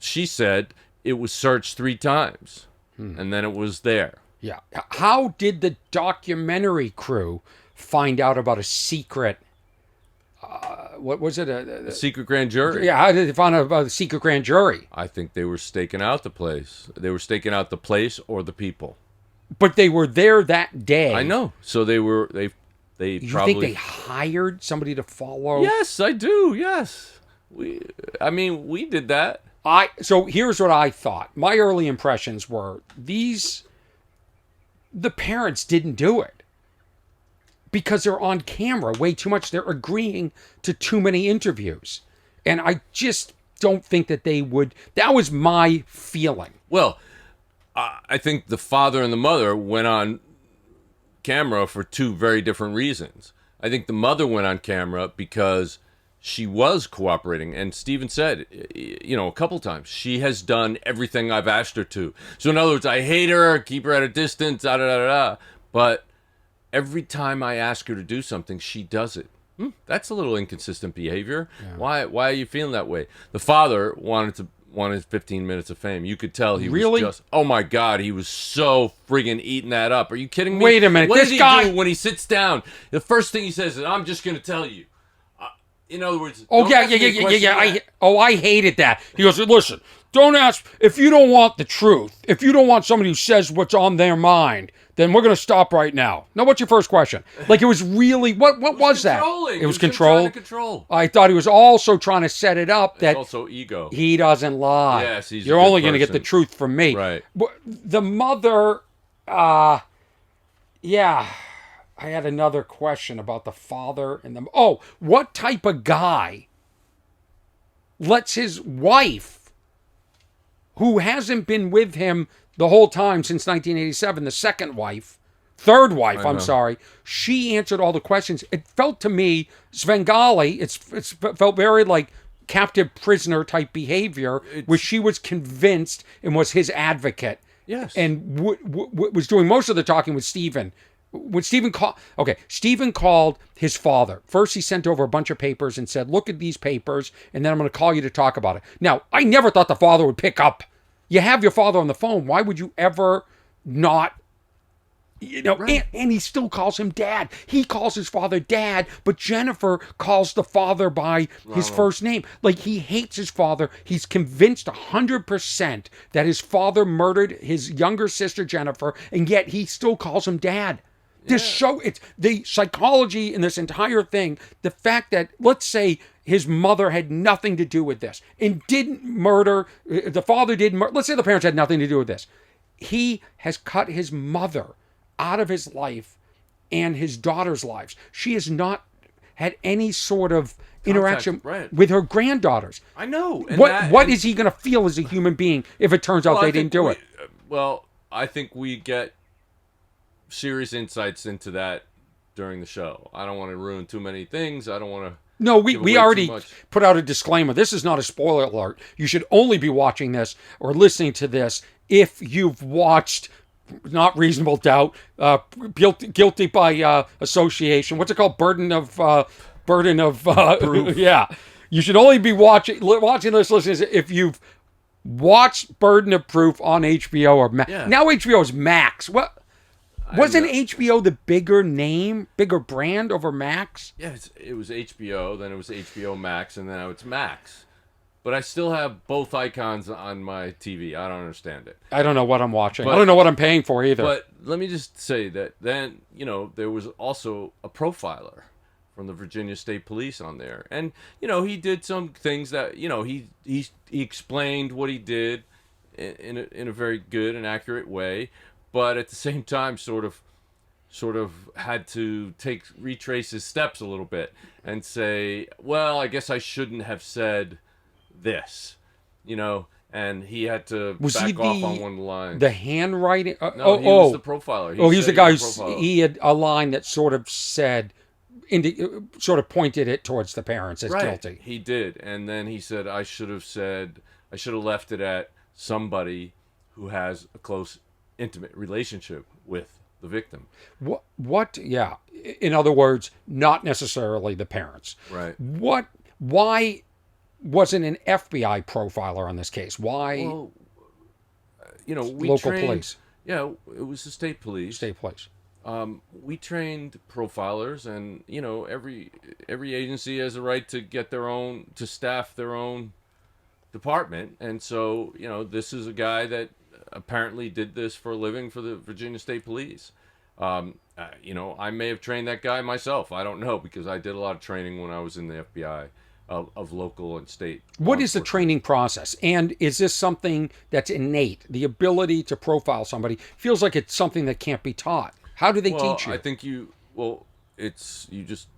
She said it was searched 3 times. And then it was there. Yeah. How did the documentary crew find out about a secret? What was it? A secret grand jury. Yeah. How did they find out about a secret grand jury? I think they were staking out the place. They were staking out the place or the people. But they were there that day. I know. So they You probably. think they hired somebody to follow? Yes, I do. Yes. We did that. So here's what I thought. My early impressions were the parents didn't do it because they're on camera way too much. They're agreeing to too many interviews. And I just don't think that they would. That was my feeling. Well, I think the father and the mother went on camera for 2 very different reasons. I think the mother went on camera because she was cooperating. And Steven said, a couple times, she has done everything I've asked her to. So in other words, I hate her, keep her at a distance, da da da da. But every time I ask her to do something, she does it. That's a little inconsistent behavior. Yeah. Why are you feeling that way? The father wanted 15 minutes of fame. You could tell he was just, oh my God, he was so friggin' eating that up. Are you kidding me? Wait a minute. What this does guy do when he sits down? The first thing he says is, I'm just going to tell you. In other words, oh yeah. I hated that. He goes, listen, don't ask if you don't want the truth. If you don't want somebody who says what's on their mind, then we're going to stop right now. Now, what's your first question? Like, it was really what was that? It was control. Control. I thought he was also trying to set it up that it's also ego. He doesn't lie. Yes, you're only going to get the truth from me. Right. The mother. Yeah. I had another question about the father and the... Oh, what type of guy lets his wife, who hasn't been with him the whole time since 1987, the third wife, I'm sorry, she answered all the questions. It felt to me, Svengali, it felt very like captive prisoner type behavior, where she was convinced and was his advocate. Yes. And was doing most of the talking with Stephen. When Stephen called his father. First, he sent over a bunch of papers and said, look at these papers, and then I'm going to call you to talk about it. Now, I never thought the father would pick up. You have your father on the phone. Why would you ever not? Right. And he still calls him dad. He calls his father dad, but Jennifer calls the father by his first name. Like, he hates his father. He's convinced 100% that his father murdered his younger sister, Jennifer, and yet he still calls him dad. This show, it's the psychology in this entire thing, the fact that, let's say, his mother had nothing to do with this and didn't murder, the father didn't murder, let's say the parents had nothing to do with this. He has cut his mother out of his life and his daughter's lives. She has not had any sort of interaction with her granddaughters. I know. And what is he going to feel as a human being if it turns out they didn't do it? Well, I think we get serious insights into that during the show. I don't want to ruin too many things. I don't want to... No, we already put out a disclaimer. This is not a spoiler alert. You should only be watching this or listening to this if you've watched Not Reasonable Doubt, Guilty by Association. What's it called? Burden of Proof. Yeah. You should only be watching this, listening if you've watched Burden of Proof on HBO or Max. Yeah. Now HBO is Max. What? Wasn't HBO the bigger name, bigger brand over Max? Yeah, it was HBO, then it was HBO Max, and now it's Max. But I still have both icons on my TV. I don't understand it. I don't know what I'm watching. I don't know what I'm paying for either. But let me just say that then, there was also a profiler from the Virginia State Police on there. And, he did some things that, he explained what he did in a very good and accurate way. But at the same time, sort of had to retrace his steps a little bit and say, well, I guess I shouldn't have said this, and he had to back off on one line. The handwriting? No, he was the profiler. He's the guy he had a line that sort of said, sort of pointed it towards the parents as guilty. He did, and then he said, I should have left it at somebody who has a close, intimate relationship with the victim. What? Yeah. In other words, not necessarily the parents. Right. Why wasn't an FBI profiler on this case? Why? Well, we local police. Yeah, it was the state police. State police. We trained profilers, and every agency has a right to get to staff their own department, and so this is a guy that apparently did this for a living for the Virginia State Police. I may have trained that guy myself. I don't know, because I did a lot of training when I was in the FBI of local and state. What is the training process? And is this something that's innate? The ability to profile somebody feels like it's something that can't be taught. How do they teach you? I think you just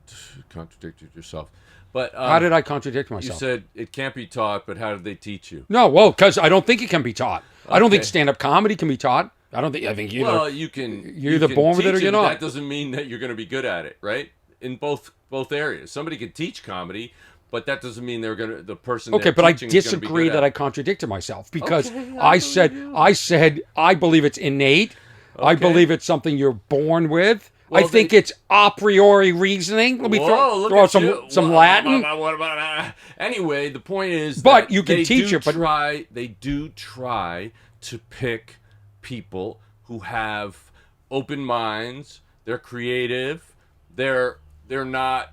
contradicted yourself. But how did I contradict myself? You said it can't be taught, but how did they teach you? No, well, because I don't think it can be taught. Okay. I don't think stand-up comedy can be taught. I think either. Well, you're either born with it or you're not. That doesn't mean that you're going to be good at it, right? In both areas, somebody can teach comedy, but that doesn't mean the person. Okay, they're but I teaching is gonna be disagree good that at I it. contradicted myself because Okay, I believe you. said I believe it's innate. I Okay. believe it's something you're born with. I Well, think it's a priori reasoning. Let me Whoa, look throw out at you. some Latin. Anyway, the point is But that you can they teach do it, but try. They do try to pick people who have open minds. They're creative. They're not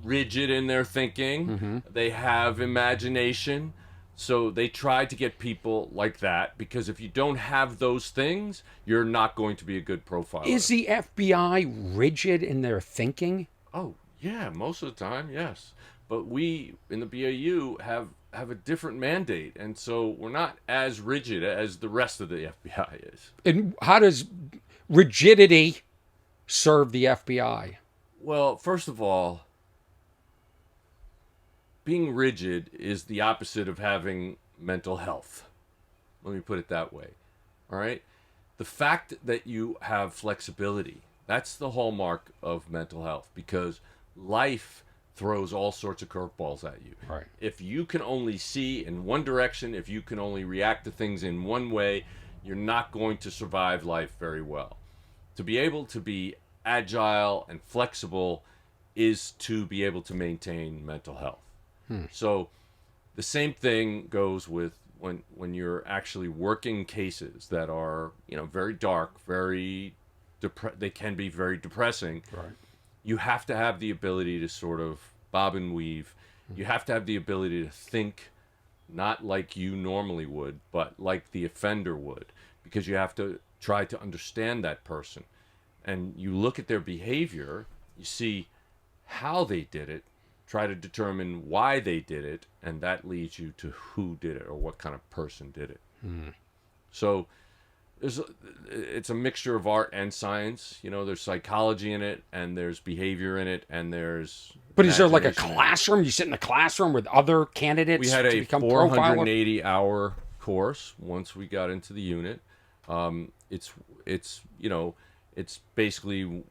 rigid in their thinking. Mm-hmm. They have imagination. So they try to get people like that because if you don't have those things, you're not going to be a good profiler. Is the FBI rigid in their thinking? Oh, yeah, most of the time, yes. But we in the BAU have a different mandate, and so we're not as rigid as the rest of the FBI is. And how does rigidity serve the FBI? Well, first of all, being rigid is the opposite of having mental health. Let me put it that way. All right? The fact that you have flexibility, that's the hallmark of mental health because life throws all sorts of curveballs at you. Right. If you can only see in one direction, if you can only react to things in one way, you're not going to survive life very well. To be able to be agile and flexible is to be able to maintain mental health. So the same thing goes with when you're actually working cases that are, very dark, they can be very depressing. Right. You have to have the ability to sort of bob and weave. You have to have the ability to think not like you normally would, but like the offender would, because you have to try to understand that person. And you look at their behavior, you see how they did it, try to determine why they did it, and that leads you to who did it or what kind of person did it. So it's a mixture of art and science. There's psychology in it, and there's behavior in it, and there's. But is there like a imagination in it. classroom? You sit in a classroom with other candidates We had to a become profiler? 480-hour course once we got into the unit. It's basically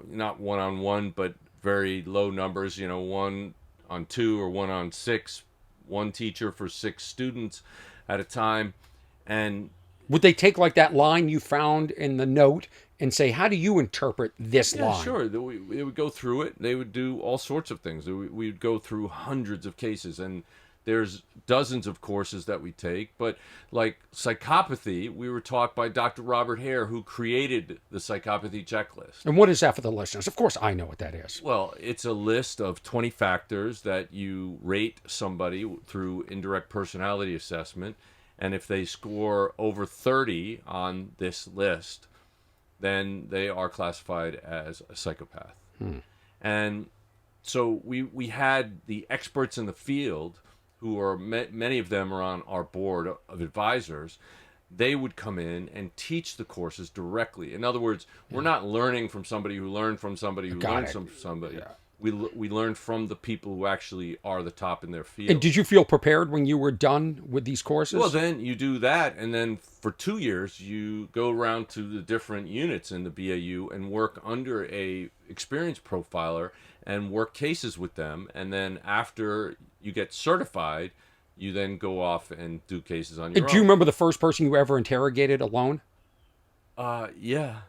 not one-on-one, but very low numbers. 1-on-2 or 1-on-6, one teacher for 6 students at a time, and Would they take like that line you found in the note and say, how do you interpret this yeah, line? sure. They would go through it. They would do all sorts of things. We would go through hundreds of cases, and there's dozens of courses that we take. But like psychopathy, we were taught by Dr. Robert Hare, who created the psychopathy checklist. And what is that for the listeners? Of course, I know what that is. Well, it's a list of 20 factors that you rate somebody through indirect personality assessment. And if they score over 30 on this list, then they are classified as a psychopath. And so we had the experts in the field, who are many of them are on our board of advisors. They would come in and teach the courses directly. In other words, we're not learning from somebody who learned from somebody who learned from somebody. Yeah. We learned from the people who actually are the top in their field. And did you feel prepared when you were done with these courses? Well, then you do that, and then for 2 years you go around to the different units in the BAU and work under a experienced profiler and work cases with them. And then after you get certified, you then go off and do cases on your own. Do you remember the first person you ever interrogated alone? Yeah.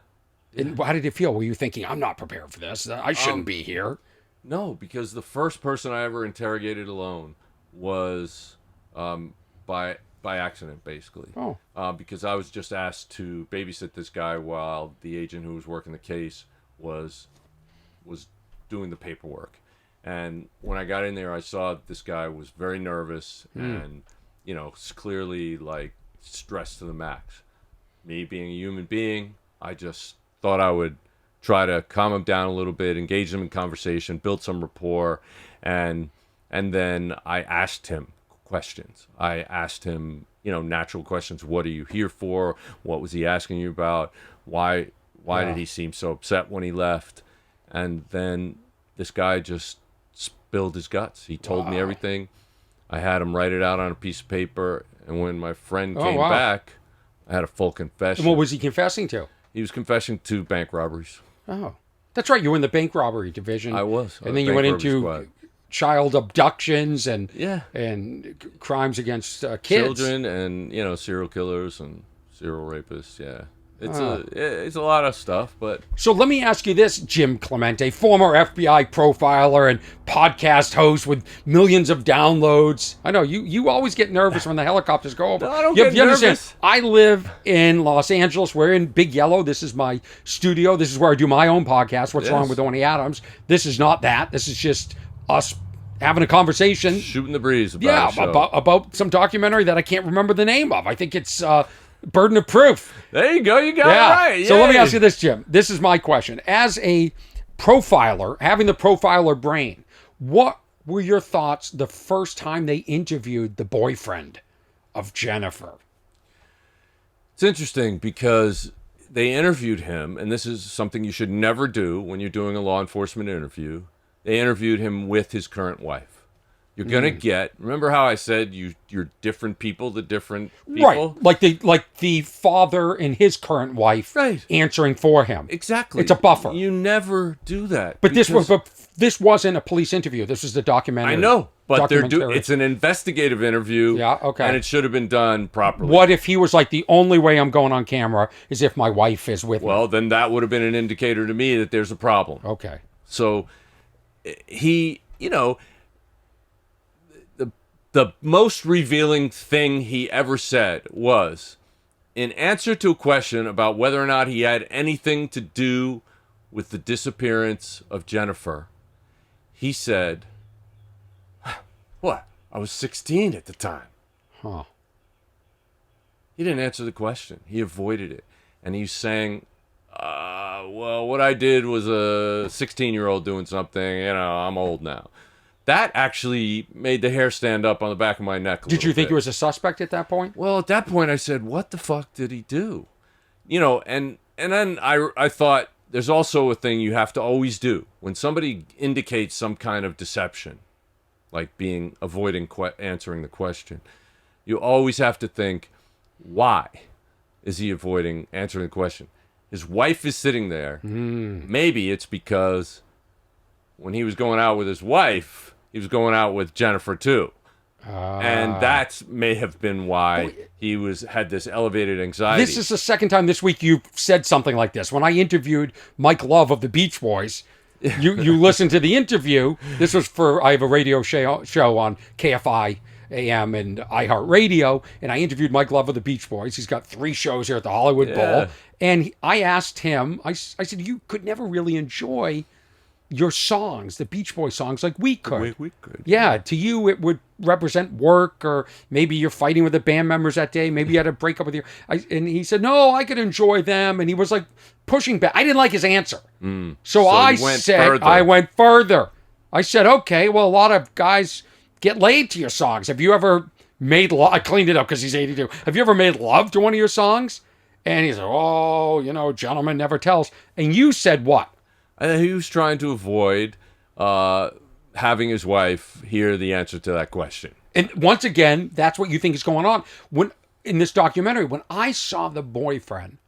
And how did it feel? Were you thinking, I'm not prepared for this. I shouldn't be here. No, because the first person I ever interrogated alone was by accident, basically. Oh. Because I was just asked to babysit this guy while the agent who was working the case was doing the paperwork. And when I got in there, I saw this guy was very nervous and, clearly like stressed to the max. Me being a human being, I just thought I would try to calm him down a little bit, engage him in conversation, build some rapport, and then I asked him questions. I asked him, natural questions. What are you here for? What was he asking you about? Why did he seem so upset when he left? And then this guy just spilled his guts. He told me everything. I had him write it out on a piece of paper, and when my friend came back, I had a full confession. And what was he confessing to? He was confessing to bank robberies. Oh, that's right. You were in the bank robbery division. I was. And then you went into child abductions and Yeah. crimes against kids. Children and, serial killers and serial rapists. Yeah. It's a lot of stuff, but So let me ask you this, Jim Clemente, former FBI profiler and podcast host with millions of downloads. I know you always get nervous when the helicopters go over. No, I don't You- get you understand? nervous. I live in Los Angeles. We're in Big Yellow. This is my studio. This is where I do my own podcast, What's Wrong Yes. with Orny Adams. This is not that. This is just us having a conversation. shooting the breeze about Yeah, a show. about some documentary that I can't remember the name of. I think it's Burden of Proof. There you go. You got Yeah. it right. So let me Yay. ask you this, Jim. This is my question. As a profiler, having the profiler brain, what were your thoughts the first time they interviewed the boyfriend of Jennifer? It's interesting because they interviewed him, and this is something you should never do when you're doing a law enforcement interview. They interviewed him with his current wife. You're gonna get. Remember how I said you're different people to different people, Right. Like the father and his current wife Right. answering for him. Exactly. It's a buffer. You never do that. But because- this wasn't a police interview. This was the documentary. I know, but documentary. it's an investigative interview. Yeah, okay. And it should have been done properly. What if he was like, the only way I'm going on camera is if my wife is with me? Well, then that would have been an indicator to me that there's a problem. Okay. So he, the most revealing thing he ever said was, in answer to a question about whether or not he had anything to do with the disappearance of Jennifer, he said, "What? I was 16 at the time." Huh. He didn't answer the question. He avoided it. And he's saying, well, what I did was a 16-year-old doing something. I'm old now. That actually made the hair stand up on the back of my neck a Did you little think bit. he was a suspect at that point? Well, at that point, I said, what the fuck did he do? And then I thought, there's also a thing you have to always do. When somebody indicates some kind of deception, like avoiding answering the question, you always have to think, why is he avoiding answering the question? His wife is sitting there. Maybe it's because when he was going out with his wife, he was going out with Jennifer too. And that may have been why he had this elevated anxiety. This is the second time this week you've said something like this. When I interviewed Mike Love of the Beach Boys, you listened to the interview. This was I have a radio show on KFI AM and iHeartRadio, and I interviewed Mike Love of the Beach Boys. He's got 3 shows here at the Hollywood Bowl. And I asked him, I said, you could never really enjoy your songs, the Beach Boys songs, like we could. We could. Yeah, to you it would represent work, or maybe you're fighting with the band members that day. Maybe you had to break up with and he said, no, I could enjoy them. And he was like pushing back. I didn't like his answer. So I said, further. I went further. I said, okay, well, a lot of guys get laid to your songs. Have you ever made love? I cleaned it up because he's 82. Have you ever made love to one of your songs? And he said, oh, gentleman never tells. And you said what? He was trying to avoid having his wife hear the answer to that question. And once again, that's what you think is going on. When in this documentary, when I saw the boyfriend,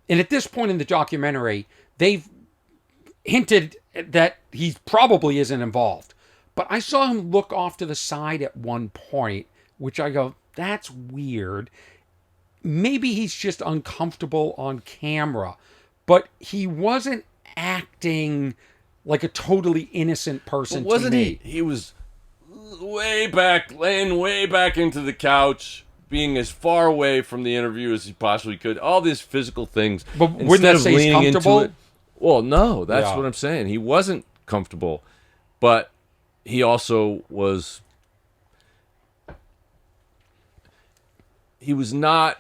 and at this point in the documentary, they've hinted that he probably isn't involved. But I saw him look off to the side at one point, which I go, that's weird. Maybe he's just uncomfortable on camera, but he wasn't acting like a totally innocent person. But wasn't to me. he? He was laying way back into the couch, being as far away from the interview as he possibly could. All these physical things. But wouldn't that say he's comfortable? Well, no, that's Yeah. what I'm saying. He wasn't comfortable, but he also was. He was not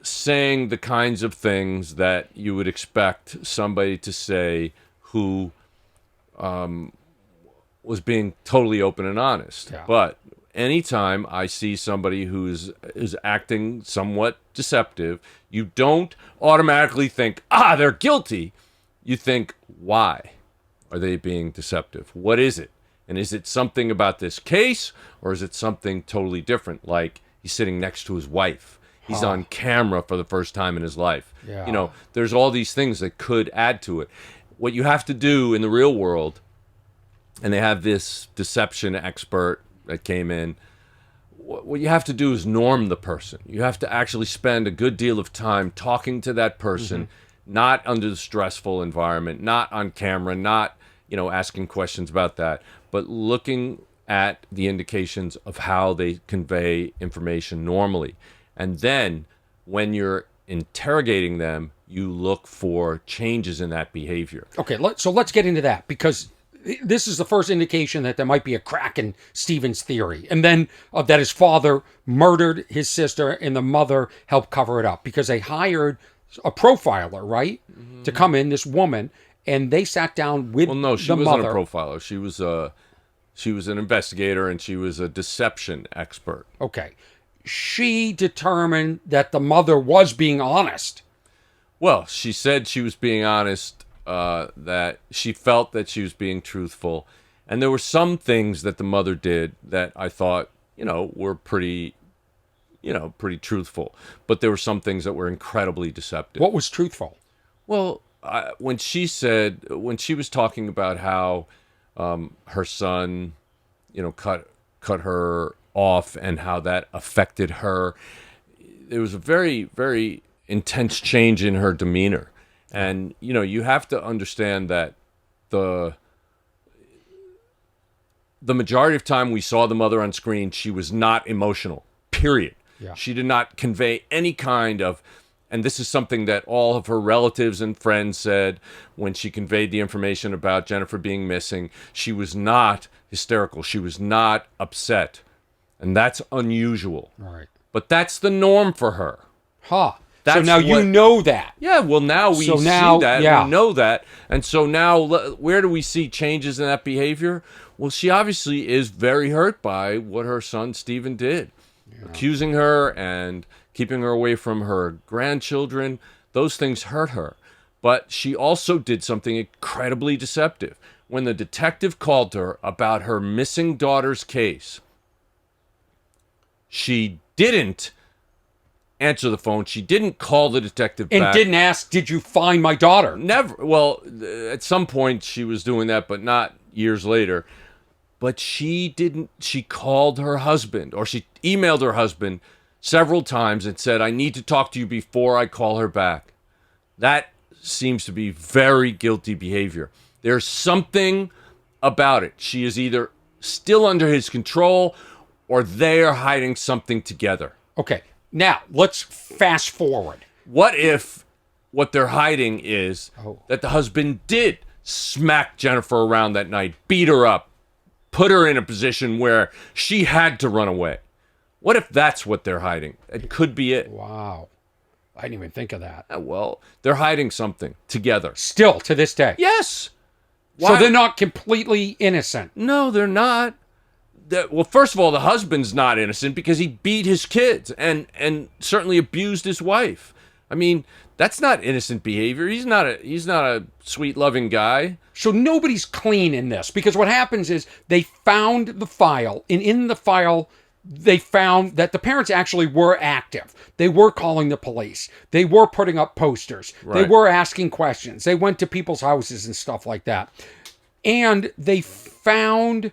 saying the kinds of things that you would expect somebody to say who was being totally open and honest. Yeah. But anytime I see somebody who's is acting somewhat deceptive, you don't automatically think, they're guilty. You think, why are they being deceptive? What is it? And is it something about this case, or is it something totally different, like he's sitting next to his wife? He's on camera for the first time in his life. Yeah. There's all these things that could add to it. What you have to do in the real world and they have this deception expert that came in. What you have to do is norm the person. You have to actually spend a good deal of time talking to that person, not under the stressful environment, not on camera, not, asking questions about that, but looking at the indications of how they convey information normally. And then when you're interrogating them, you look for changes in that behavior. Okay, so let's get into that, because this is the first indication that there might be a crack in Stephen's theory. And then that his father murdered his sister and the mother helped cover it up, because they hired a profiler, right? To come in, this woman, and they sat down with the mother. Well, no, she wasn't a profiler. She was an investigator, and she was a deception expert. Okay. She determined that the mother was being honest. Well, she said she was being honest, that she felt that she was being truthful. And there were some things that the mother did that I thought, were pretty truthful. But there were some things that were incredibly deceptive. What was truthful? Well, when she was talking about how her son, cut her off and how that affected her, there was a very, very intense change in her demeanor. And, you have to understand that the majority of time we saw the mother on screen, she was not emotional, period. Yeah. She did not convey any kind of, and this is something that all of her relatives and friends said when she conveyed the information about Jennifer being missing. She was not hysterical. She was not upset. And that's unusual. All right. But that's the norm for her. Huh. That's so now you know that. Yeah, well, now we see that. Yeah. We know that. And so now, where do we see changes in that behavior? Well, she obviously is very hurt by what her son, Stephen, did. Yeah. Accusing her and keeping her away from her grandchildren. Those things hurt her. But she also did something incredibly deceptive. When the detective called her about her missing daughter's case, she didn't answer the phone. She didn't call the detective back. And didn't ask, did you find my daughter? Never. Well, at some point she was doing that, but not years later. But she didn't. She called her husband, or she emailed her husband several times and said, I need to talk to you before I call her back. That seems to be very guilty behavior. There's something about it. She is either still under his control or they are hiding something together. Okay. Now, let's fast forward. What if what they're hiding is that the husband did smack Jennifer around that night, beat her up, put her in a position where she had to run away? What if that's what they're hiding? It could be it. Wow. I didn't even think of that. Well, they're hiding something together. Still, to this day. Yes. So they're not completely innocent. No, they're not. Well, first of all, the husband's not innocent because he beat his kids and certainly abused his wife. I mean, that's not innocent behavior. He's not a sweet, loving guy. So nobody's clean in this, because what happens is they found the file, and in the file they found that the parents actually were active. They were calling the police. They were putting up posters. Right. They were asking questions. They went to people's houses and stuff like that. And they found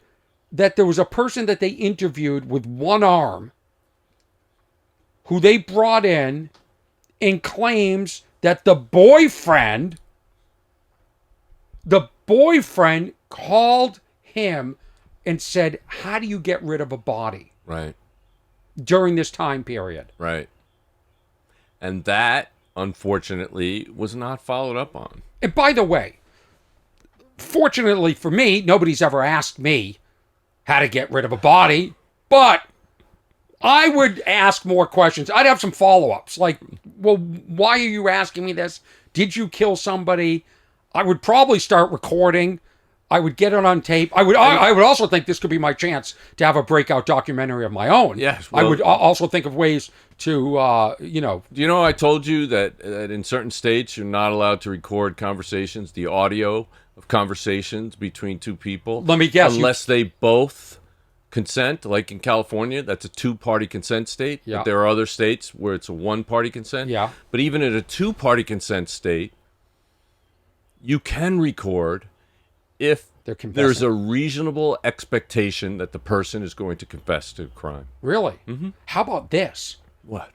that there was a person that they interviewed with one arm who they brought in and claims that the boyfriend called him and said, how do you get rid of a body? Right. During this time period. Right. And that, unfortunately, was not followed up on. And by the way, fortunately for me, nobody's ever asked me how to get rid of a body, but I would ask more questions. I'd have some follow-ups, like, well, why are you asking me this? Did you kill somebody? I would probably start recording. I would get it on tape. I would also think this could be my chance to have a breakout documentary of my own. Yes. Well, I would also think of ways to, Do you know I told you that in certain states you're not allowed to record conversations, the audio of conversations between two people? Let me guess. Unless they both consent, like in California, that's a two-party consent state. Yeah. But there are other states where it's a one-party consent. Yeah. But even in a two-party consent state, you can record if They're confessing. There's a reasonable expectation that the person is going to confess to a crime. Really? Mm-hmm. How about this? What?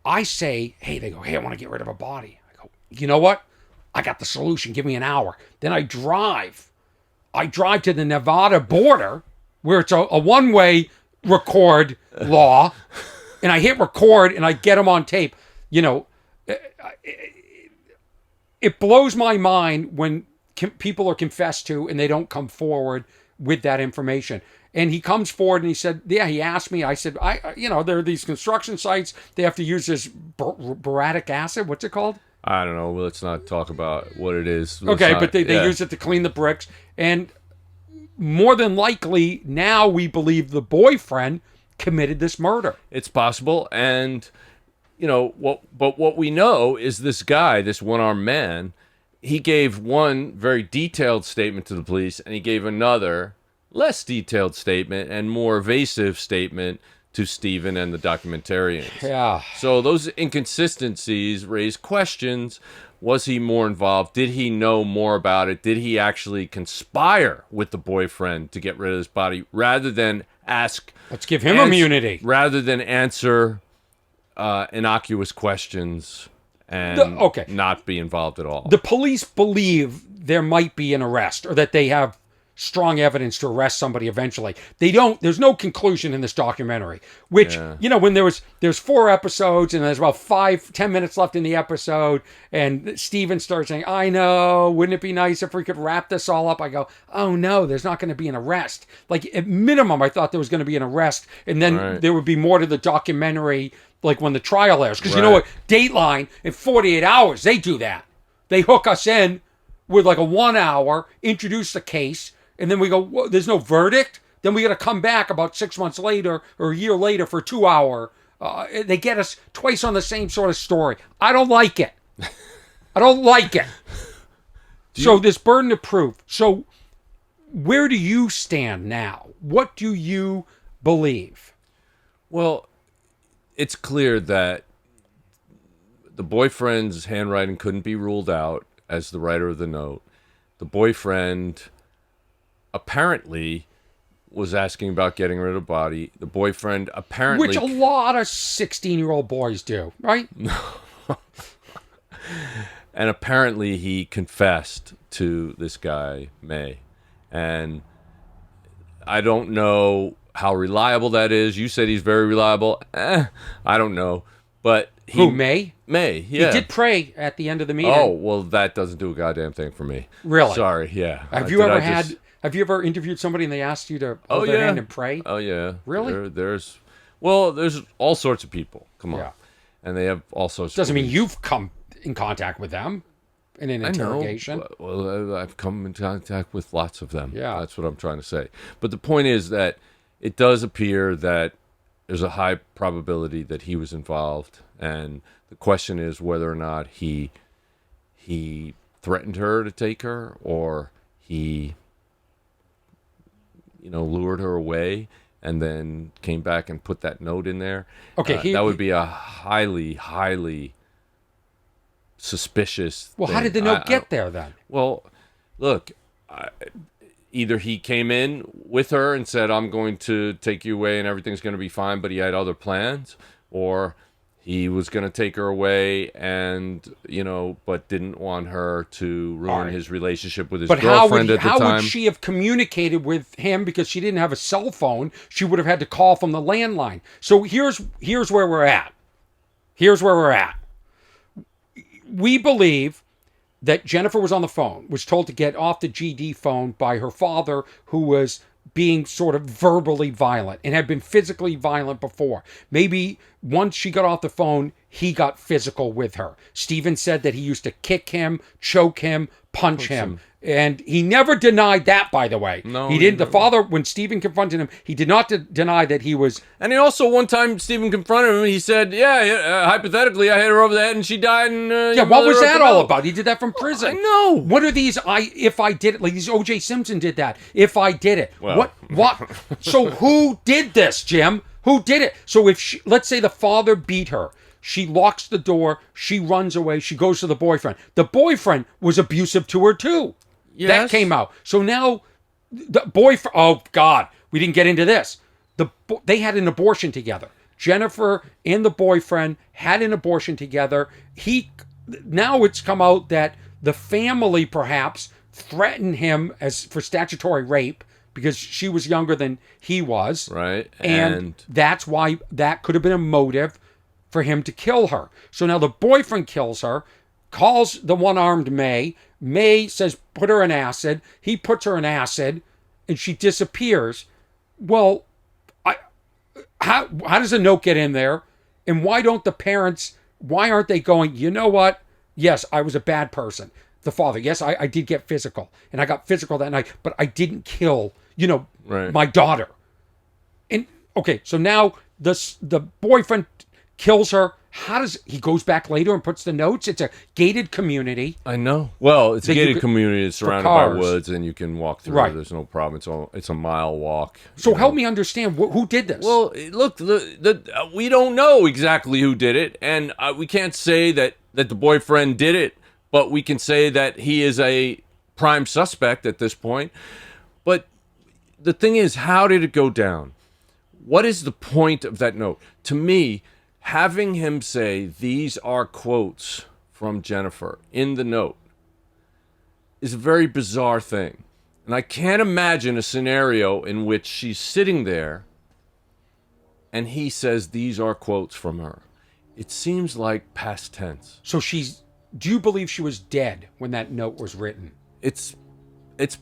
I say, hey, they go, hey, I want to get rid of a body. I go, you know what? I got the solution. Give me an hour. Then I drive. To the Nevada border where it's a one-way record law, and I hit record and I get them on tape. You know, it blows my mind when people are confessed to and they don't come forward with that information. And he comes forward and he said, yeah, he asked me. I said, there are these construction sites. They have to use this boracic acid. What's it called? I don't know. Let's not talk about what it is. But they use it to clean the bricks. And more than likely, now we believe the boyfriend committed this murder. It's possible. And, what we know is this guy, this one-armed man, he gave one very detailed statement to the police, and he gave another less detailed statement and more evasive statement to Stephen and the documentarians. Yeah. So those inconsistencies raise questions. Was he more involved? Did he know more about it? Did he actually conspire with the boyfriend to get rid of this body rather than ask... Let's give him immunity. Rather than answer innocuous questions and not be involved at all. The police believe there might be an arrest or that they have strong evidence to arrest somebody eventually. There's no conclusion in this documentary, which, when there's 4 episodes and there's about 5-10 minutes left in the episode, and Steven starts saying, I know, wouldn't it be nice if we could wrap this all up? I go, oh no, there's not going to be an arrest. Like, at minimum, I thought there was going to be an arrest, and then there would be more to the documentary, like when the trial airs. Because you know what? Dateline, in 48 hours, they do that. They hook us in with like a 1 hour, introduce the case, and then we go, there's no verdict? Then we got to come back about 6 months later or a year later for a 2 hour. They get us twice on the same sort of story. I don't like it. So this burden of proof. So where do you stand now? What do you believe? Well, it's clear that the boyfriend's handwriting couldn't be ruled out as the writer of the note. The boyfriend apparently was asking about getting rid of a body. The boyfriend apparently... Which a lot of 16-year-old boys do, right? And apparently he confessed to this guy, May. And I don't know how reliable that is. You said he's very reliable. I don't know. But Who, May? May, yeah. He did pray at the end of the meeting. Oh, well, that doesn't do a goddamn thing for me. Really? Sorry, yeah. Have you ever interviewed somebody and they asked you to hold their hand and pray? Oh, yeah. Really? There's all sorts of people. Come on. Yeah. And they have all sorts Doesn't mean you've come in contact with them in an interrogation. Well, I've come in contact with lots of them. Yeah. That's what I'm trying to say. But the point is that it does appear that there's a high probability that he was involved. And the question is whether or not he threatened her to take her, or he lured her away and then came back and put that note in there. Okay, that would be a highly, highly suspicious thing. How did the note get there then? Well, look, either he came in with her and said, I'm going to take you away and everything's going to be fine, but he had other plans, or he was going to take her away and, but didn't want her to ruin his relationship with his girlfriend at the time. How would she have communicated with him? Because she didn't have a cell phone. She would have had to call from the landline. So here's where we're at. We believe that Jennifer was on the phone, was told to get off the GD phone by her father, who was being sort of verbally violent and had been physically violent before. Maybe once she got off the phone, he got physical with her. Steven said that he used to kick him, choke him, punch him. And he never denied that, by the way. No, he didn't. The father, when Steven confronted him, he did not deny that he was... And he also, one time, Steven confronted him, he said, hypothetically, I hit her over the head and she died. And, what was that all about? He did that from prison. I know. What are these, if I did it, like these O.J. Simpson did that, if I did it. Well. What? So who did this, Jim? Who did it? So if let's say the father beat her, she locks the door, she runs away, she goes to the boyfriend. The boyfriend was abusive to her too. Yes. That came out. So now The boyfriend. Oh God, we didn't get into this. They had an abortion together. Jennifer and the boyfriend had an abortion together. Now it's come out that the family perhaps threatened him as for statutory rape because she was younger than he was. Right. And that's why that could have been a motive for him to kill her. So now the boyfriend kills her, calls the one-armed May. May says, put her in acid. He puts her in acid, and she disappears. Well, how does a note get in there? And why don't the parents, why aren't they going, you know what? Yes, I was a bad person. The father, yes, I did get physical. And I got physical that night, but I didn't kill, right. my daughter. And, okay, so now the boyfriend kills her. How does he goes back later and puts the notes? It's a gated community. I know. Well, it's a gated community. It's surrounded by woods, and you can walk through. Right. There's no problem. It's a mile walk. So help me understand who did this. Well, look, we don't know exactly who did it, and we can't say that the boyfriend did it, but we can say that he is a prime suspect at this point. But the thing is, how did it go down? What is the point of that note? To me, having him say these are quotes from Jennifer in the note is a very bizarre thing. And I can't imagine a scenario in which she's sitting there and he says these are quotes from her. It seems like past tense. So do you believe she was dead when that note was written? It's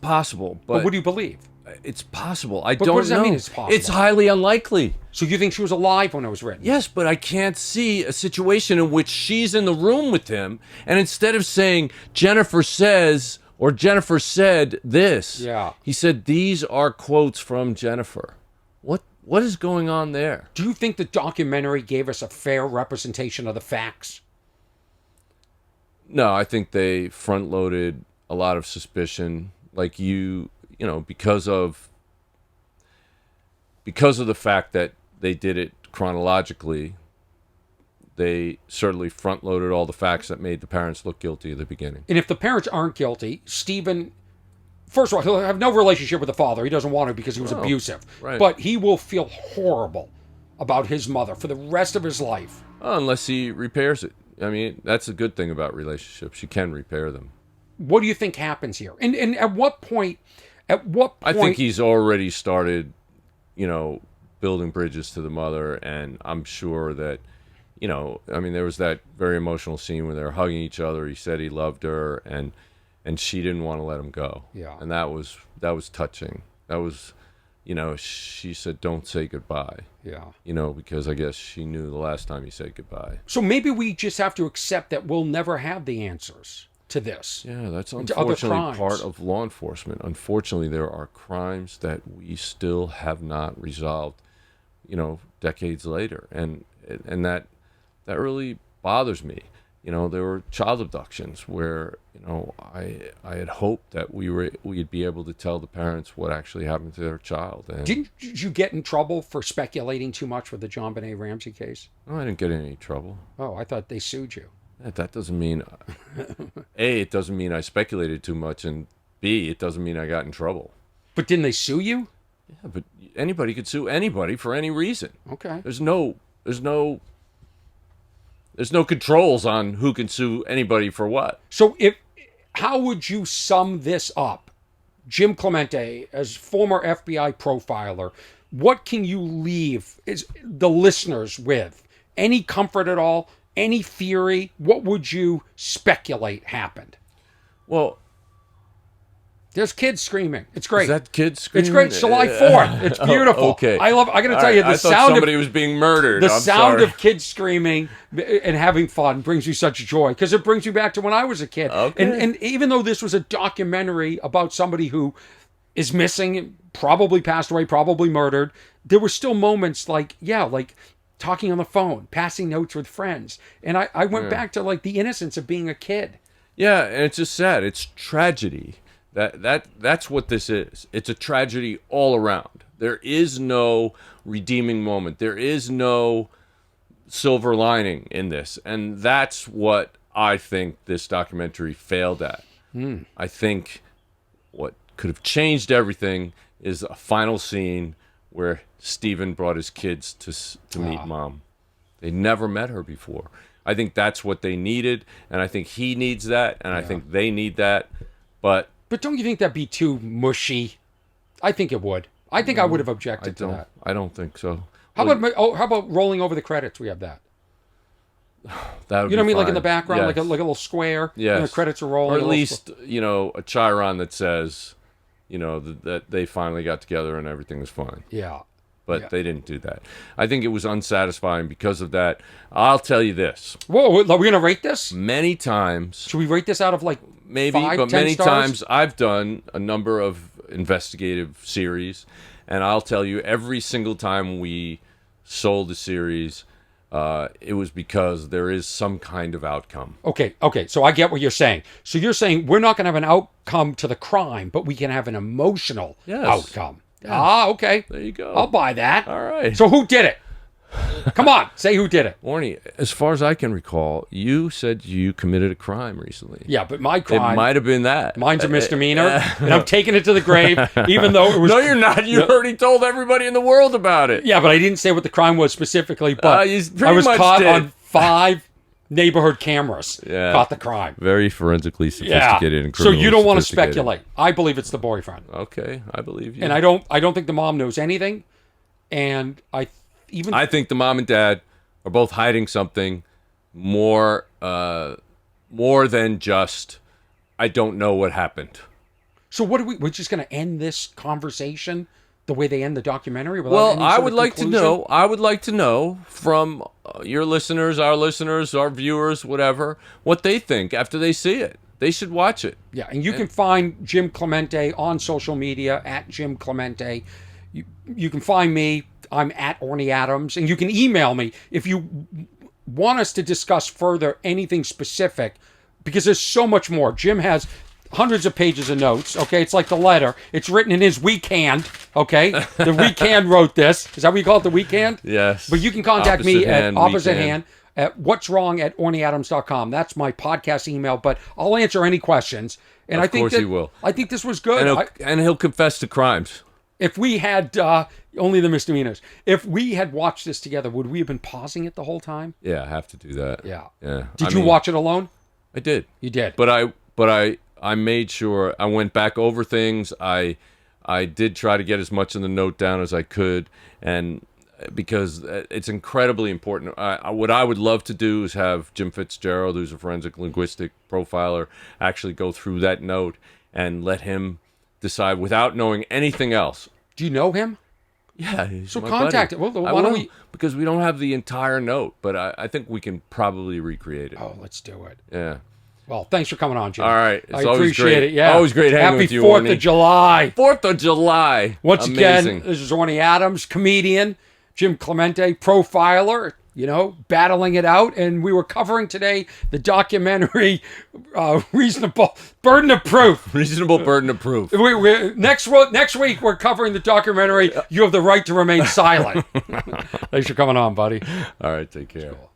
possible, But what do you believe? It's possible. I But don't know. what does that mean it's possible? It's highly unlikely. So you think she was alive when it was written? Yes, but I can't see a situation in which she's in the room with him, and instead of saying Jennifer says or Jennifer said this, he said these are quotes from Jennifer. What is going on there? Do you think the documentary gave us a fair representation of the facts? No, I think they front-loaded a lot of suspicion, like because of the fact that they did it chronologically. They certainly front-loaded all the facts that made the parents look guilty at the beginning. And if the parents aren't guilty, Stephen, first of all, he'll have no relationship with the father. He doesn't want to because he was abusive. Right. But he will feel horrible about his mother for the rest of his life. Unless he repairs it. I mean, that's a good thing about relationships. You can repair them. What do you think happens here? And at what point... I think he's already started, building bridges to the mother, and I'm sure that, there was that very emotional scene where they were hugging each other. He said he loved her, and she didn't want to let him go. Yeah. And that was touching. That was, she said, "Don't say goodbye." Yeah. Because I guess she knew the last time he said goodbye. So maybe we just have to accept that we'll never have the answers to this. Yeah, that's unfortunately part of law enforcement. Unfortunately, there are crimes that we still have not resolved, decades later, and that really bothers me. There were child abductions where I had hoped that we'd be able to tell the parents what actually happened to their child. And Didn't you get in trouble for speculating too much with the John Benet Ramsey case? no, I didn't get in any trouble. Oh, I thought they sued you. That doesn't mean, A, it doesn't mean I speculated too much, and B, it doesn't mean I got in trouble. But didn't they sue you? Yeah, but anybody could sue anybody for any reason. Okay. There's no controls on who can sue anybody for what. So how would you sum this up? Jim Clemente, as former FBI profiler, what can you leave the listeners with? Any comfort at all? Any theory? What would you speculate happened? Well, there's kids screaming. It's great. Is that kids screaming? It's great. It's July 4th. It's beautiful. Okay. I got to tell you, the I thought sound somebody was being murdered. The I'm sound sorry. of kids screaming and having fun brings me such joy because it brings me back to when I was a kid. Okay. And even though this was a documentary about somebody who is missing, probably passed away, probably murdered, there were still moments like talking on the phone, passing notes with friends. And I went back to the innocence of being a kid. Yeah, and it's just sad. It's tragedy. That's what this is. It's a tragedy all around. There is no redeeming moment. There is no silver lining in this. And that's what I think this documentary failed at. I think what could have changed everything is a final scene where Steven brought his kids to meet Mom. They never met her before. I think that's what they needed, and I think he needs that, and I think they need that. But don't you think that'd be too mushy? I think it would. I think I would have objected to that. I don't think so. How about rolling over the credits? We have that. That would you know what I mean? fine. Like in the background, Yes. like a little square. Yes. And the credits are rolling. Or at least, a chyron that says, that they finally got together and everything was fine. Yeah. But they didn't do that. I think it was unsatisfying because of that. I'll tell you this. Whoa, are we going to rate this? Many times. Should we rate this out of maybe, 5, but 10 many stars? times I've done a number of investigative series, and I'll tell you, every single time we sold a series, it was because there is some kind of outcome. Okay, so I get what you're saying. So you're saying we're not going to have an outcome to the crime, but we can have an emotional outcome. Yes. Okay. There you go. I'll buy that. All right. So who did it? Come on, say who did it. Orny, as far as I can recall, you said you committed a crime recently. Yeah, but my crime... It might have been that. Mine's a misdemeanor, and I'm taking it to the grave, even though it was... No, you're not. You already told everybody in the world about it. Yeah, but I didn't say what the crime was specifically, but you I was much caught did. on 5 neighborhood cameras. Yeah. Caught the crime. Very forensically sophisticated and So criminally you don't want to sophisticated. speculate. I believe it's the boyfriend. Okay, I believe you. And I don't think the mom knows anything, and I think the mom and dad are both hiding something more than just, I don't know what happened. So what we're just going to end this conversation the way they end the documentary? Well, I would like to know from your listeners, our viewers, whatever, what they think after they see it. They should watch it. Yeah, and you can find Jim Clemente on social media at Jim Clemente. You can find me. I'm at Orny Adams, and you can email me if you want us to discuss further anything specific, because there's so much more. Jim has hundreds of pages of notes. Okay, it's like the letter. It's written in his weekend. Okay, the weekend wrote this. Is that what you call it, the weekend? Yes. But you can contact me at opposite hand at what'swrong@ornyadams.com. That's my podcast email. But I'll answer any questions. And Of course he will. I think this was good. And he'll confess to crimes. If we had only the misdemeanors, if we had watched this together, would we have been pausing it the whole time? Yeah, I have to do that. Yeah. Yeah. Did you watch it alone? I did. You did. But I made sure I went back over things. I did try to get as much of the note down as I could, and because it's incredibly important. What I would love to do is have Jim Fitzgerald, who's a forensic linguistic profiler, actually go through that note and let him decide without knowing anything else. Do you know him? Yeah, he's so my contact buddy. it. Well, why don't we? Because we don't have the entire note, but I think we can probably recreate it. Oh, let's do it. Yeah. Well, thanks for coming on, Jim. All right. I appreciate it. Yeah. Always great hanging with you, Happy 4th Orny. of July. 4th of July. Once Amazing. again, this is Orny Adams, comedian, Jim Clemente, profiler, battling it out. And we were covering today the documentary Reasonable Burden of Proof. Reasonable Burden of Proof. Next week, we're covering the documentary You Have the Right to Remain Silent. Thanks for coming on, buddy. All right. Take care. Cool.